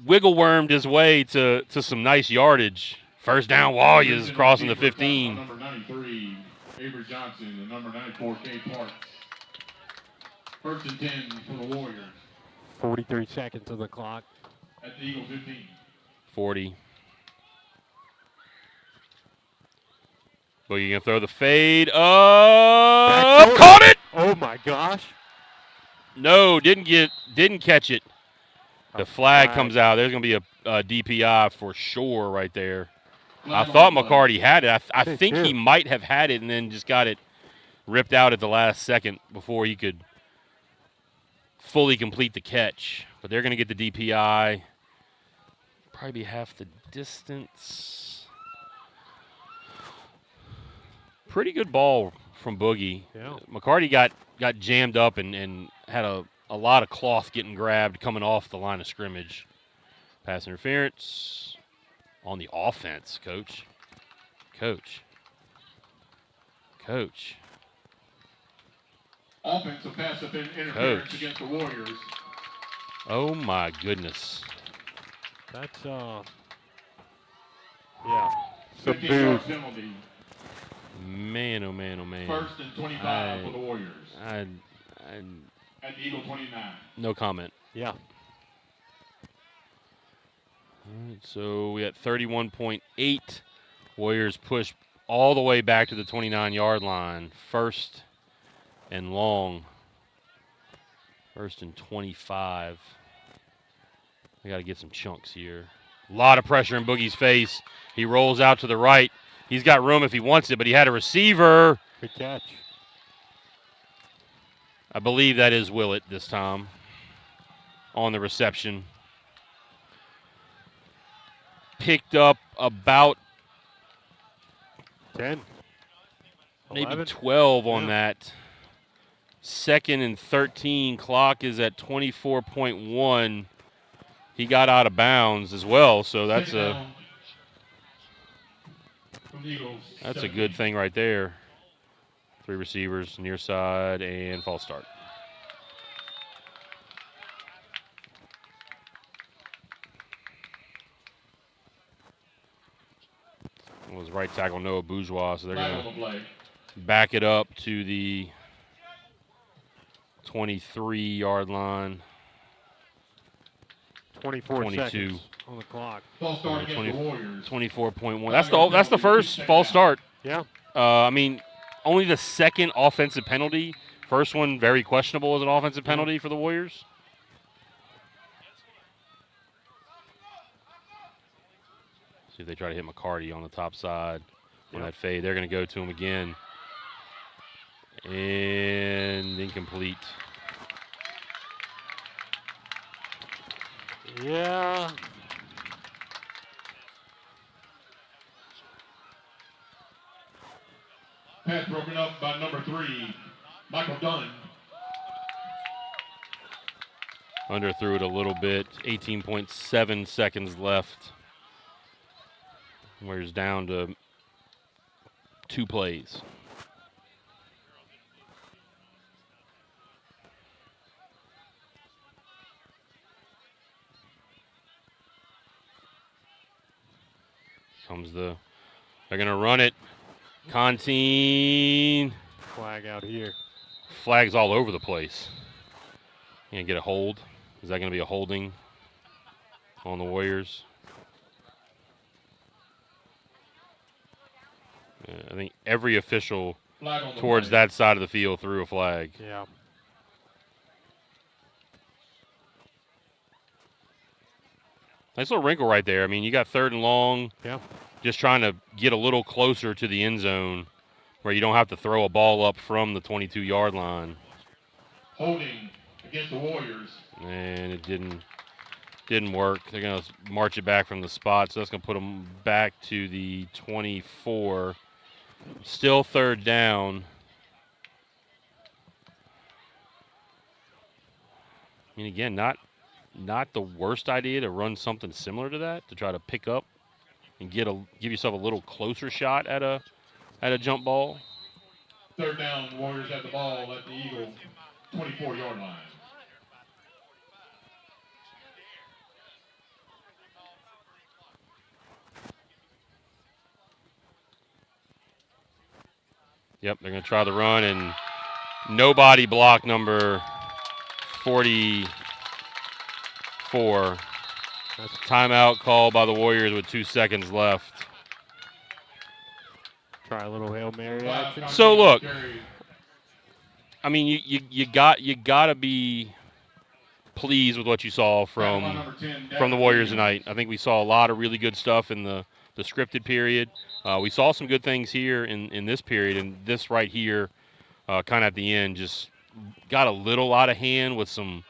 wiggle wormed his way to some nice yardage. First down, Warriors crossing the 15. Number 93, Avery Johnson, and number 94, Kay Parks. First and 10 for the Warriors 43 seconds on the clock. at the Eagle 15. 40. Boogie gonna throw the fade. Oh, caught it! Oh my gosh. No, didn't catch it. The flag flag. comes out. There's going to be a DPI for sure right there. I Flag thought on the play. McCarty had it. I did think too. he might have had it and then just got it ripped out at the last second before he could fully complete the catch. But they're going to get the DPI. Probably be half the distance. Pretty good ball from Boogie. Yeah. McCarty got jammed up and had a lot of cloth getting grabbed coming off the line of scrimmage. Pass interference on the offense, Coach. Coach. Offensive pass interference against the Warriors. Oh, my goodness. That's, yeah. Some 15-yard booze. penalty. Man, oh, man, oh, man. 1st and 25 for the Warriors. At the Eagle 29. No comment. Yeah. All right, so we at 31.8. Warriors push all the way back to the 29-yard line. 1st and long. 1st and 25. We got to get some chunks here. A lot of pressure in Boogie's face. He rolls out to the right. He's got room if he wants it, but he had a receiver. Good catch. I believe that is Willett this time on the reception. Picked up about 10. maybe 11. 12 on that. 2nd and 13. Clock is at 24.1. He got out of bounds as well, so that's a good thing right there. 3 receivers, near side, and false start. It was right tackle Noah Bourgeois, so they're going to back it up to the 23-yard line. 24 22 seconds on the clock. False start against the Warriors. 24.1. That's the first false start. Yeah. I mean, only the 2nd offensive penalty. First one very questionable as an offensive penalty for the Warriors. See if they try to hit McCarty on the top side on that fade. They're going to go to him again. And incomplete. Yeah. Pass broken up by number 3, Michael Dunn. Underthrew it a little bit. 18.7 seconds left. Warriors down to 2 plays. They're going to run it. Contine. Flag out here. Flags all over the place. You going to get a hold? Is that going to be a holding on the Warriors? I think every official towards that side of the field threw a flag. Yeah. Nice little wrinkle right there. I mean, you got 3rd and long. Yeah. Just trying to get a little closer to the end zone where you don't have to throw a ball up from the 22-yard line. Holding against the Warriors. And it didn't work. They're going to march it back from the spot, so that's going to put them back to the 24. Still 3rd down. I mean, again, not the worst idea to run something similar to that, to try to pick up and give yourself a little closer shot at a jump ball. 3rd down, Warriors have the ball at the Eagle 24-yard line. Yep, they're going to try the run, and nobody blocked number 44. That's a timeout call by the Warriors with 2 seconds left. Try a little Hail Mary action. So look, I mean, you got to be pleased with what you saw from the Warriors tonight. I think we saw a lot of really good stuff in the scripted period. We saw some good things here in this period, and this right here kind of at the end, just got a little out of hand with some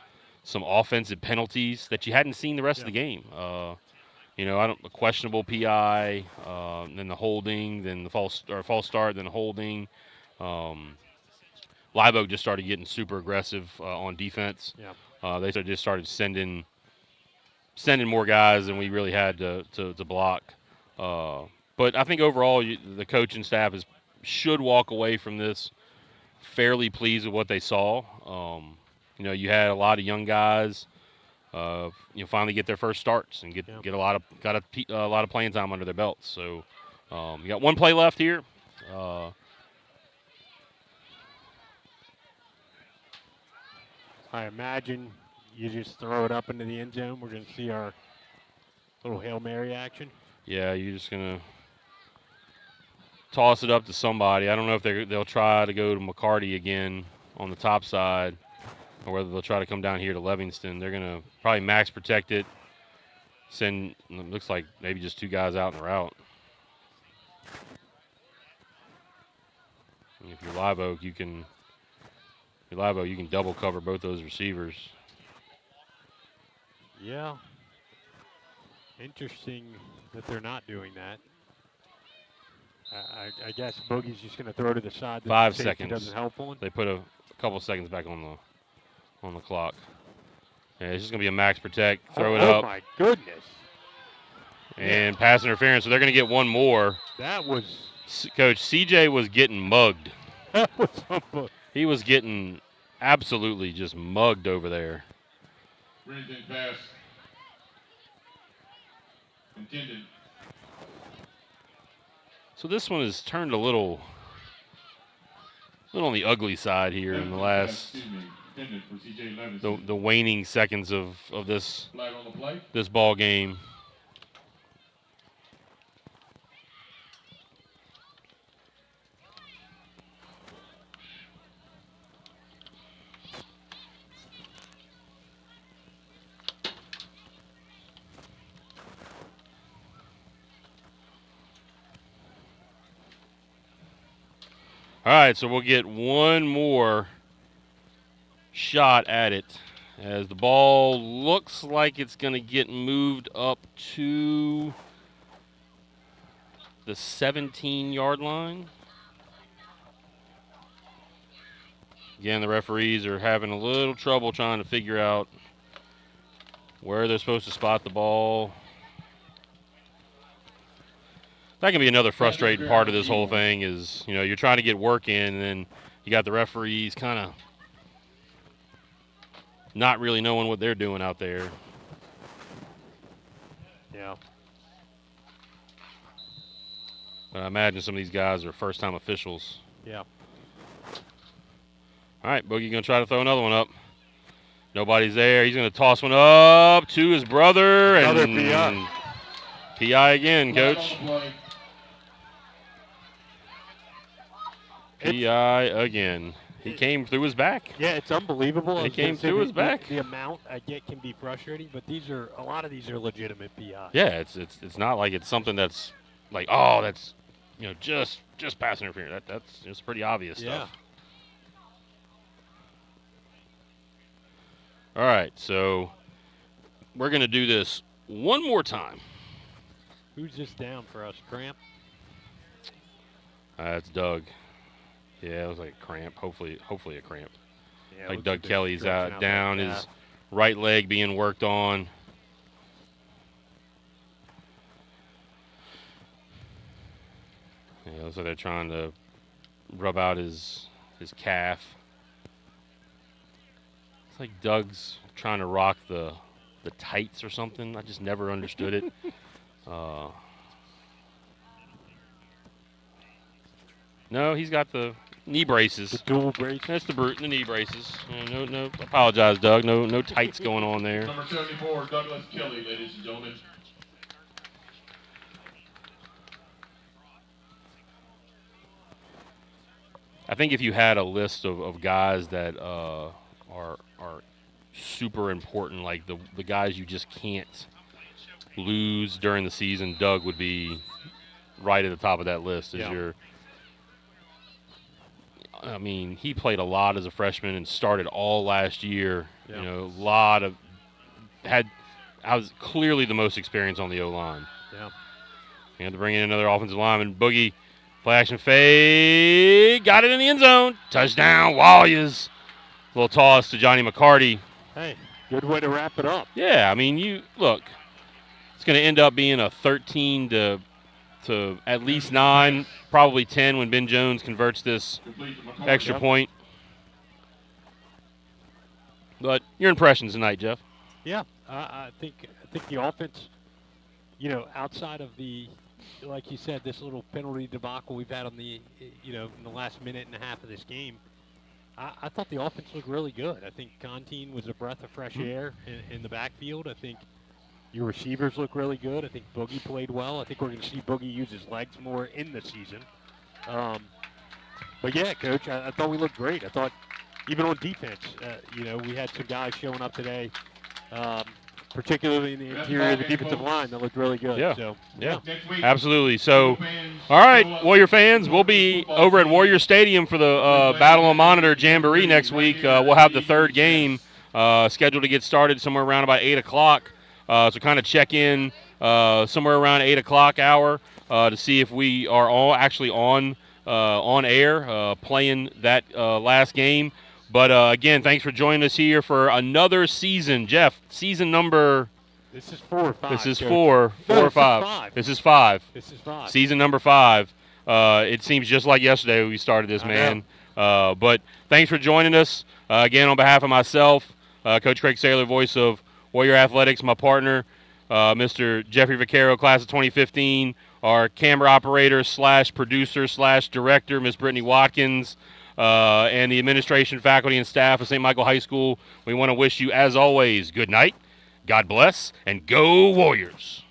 offensive penalties that you hadn't seen the rest of the game. A questionable PI, then the holding, then the false start, then the holding. Live Oak just started getting super aggressive on defense. Yeah. They just started sending more guys than we really had to block. But I think overall the coaching staff should walk away from this fairly pleased with what they saw. You had a lot of young guys, finally get their first starts and get a lot of playing time under their belts. So you got one play left here. I imagine you just throw it up into the end zone. We're going to see our little Hail Mary action. Yeah, you're just going to toss it up to somebody. I don't know if they'll try to go to McCarty again on the top side or whether they'll try to come down here to Livingston. They're going to probably max protect it, send, it looks like maybe just 2 guys out in the route. And if you're Live Oak, you can double cover both those receivers. Yeah. Interesting that they're not doing that. I guess Boogie's just going to throw to the side. 5 seconds. Doesn't help on. They put a couple seconds back on the clock. Yeah, it's just going to be a max protect. Throw it up. Oh, my goodness. And pass interference. So they're going to get one more. That was. Coach, CJ was getting mugged. That was humble. He was getting absolutely just mugged over there. Brendan pass. Intended. So this one has turned a little on the ugly side here in the last the waning seconds of this ball game. All right, so we'll get one more shot at it as the ball looks like it's going to get moved up to the 17-yard line. Again, the referees are having a little trouble trying to figure out where they're supposed to spot the ball. That can be another frustrating part of this whole thing is, you're trying to get work in, and then you got the referees kind of not really knowing what they're doing out there. Yeah. But I imagine some of these guys are first-time officials. Yeah. All right, Boogie going to try to throw another one up. Nobody's there. He's going to toss one up to his brother. Another and PI. PI again, Coach. PI again. He came through his back. Yeah, it's unbelievable. He came through his back. The amount I get can be frustrating, but a lot of these are legitimate PI. Yeah, it's not like it's something that's like, oh, that's just pass interference. That's just pretty obvious stuff. All right, so we're gonna do this one more time. Who's this down for us? Cramp? That's Doug. Yeah, it was like a cramp. Hopefully a cramp. Yeah, like Doug Kelly's out down, his right leg being worked on. Yeah, looks like they're trying to rub out his calf. It's like Doug's trying to rock the tights or something. I just never understood it. No, he's got the knee braces. The dual braces. That's the knee braces. No, apologize, Doug. No tights going on there. Number 74, Douglas Kelly, ladies and gentlemen. I think if you had a list of guys that are super important, like the guys you just can't lose during the season, Doug would be right at the top of that list. I mean, he played a lot as a freshman and started all last year. Yeah. You know, a lot of I was clearly the most experienced on the O-line. Yeah. You had to bring in another offensive lineman. Boogie, play action fade, got it in the end zone. Touchdown, Warriors. Little toss to Johnny McCarty. Hey, good way to wrap it up. Yeah, I mean, you look. It's going to end up being a 13 to at least 9, probably 10 when Ben Jones converts this extra point. But your impressions tonight, Jeff? Yeah, I think the offense, you know, outside of the, like you said, this little penalty debacle we've had on the, you know, in the last minute and a half of this game, I thought the offense looked really good. I think Contine was a breath of fresh air in the backfield. I think your receivers look really good. I think Boogie played well. I think we're going to see Boogie use his legs more in the season. But yeah, Coach, I thought we looked great. I thought even on defense, you know, we had some guys showing up today, particularly in the interior of the defensive line, that looked really good. Yeah. So, yeah, absolutely. So, all right, Warrior fans, we'll be over at Warrior Stadium for the Battle on Monitor Jamboree next week. We'll have the third game scheduled to get started somewhere around about 8 o'clock. So kind of check in somewhere around 8 o'clock hour to see if we are all actually on air playing that last game. But, again, thanks for joining us here for another season. Jeff, season number – This is 4 or 5. This is Coach. 4 or 5. This is 5. This is 5. Season number 5. It seems just like yesterday when we started this, man. But thanks for joining us. Again, on behalf of myself, Coach Craig Saylor, voice of Warrior Athletics, my partner, Mr. Jeffrey Vaccaro, class of 2015, our camera operator / producer / director, Miss Brittany Watkins, and the administration, faculty, and staff of St. Michael High School. We want to wish you, as always, good night, God bless, and go Warriors.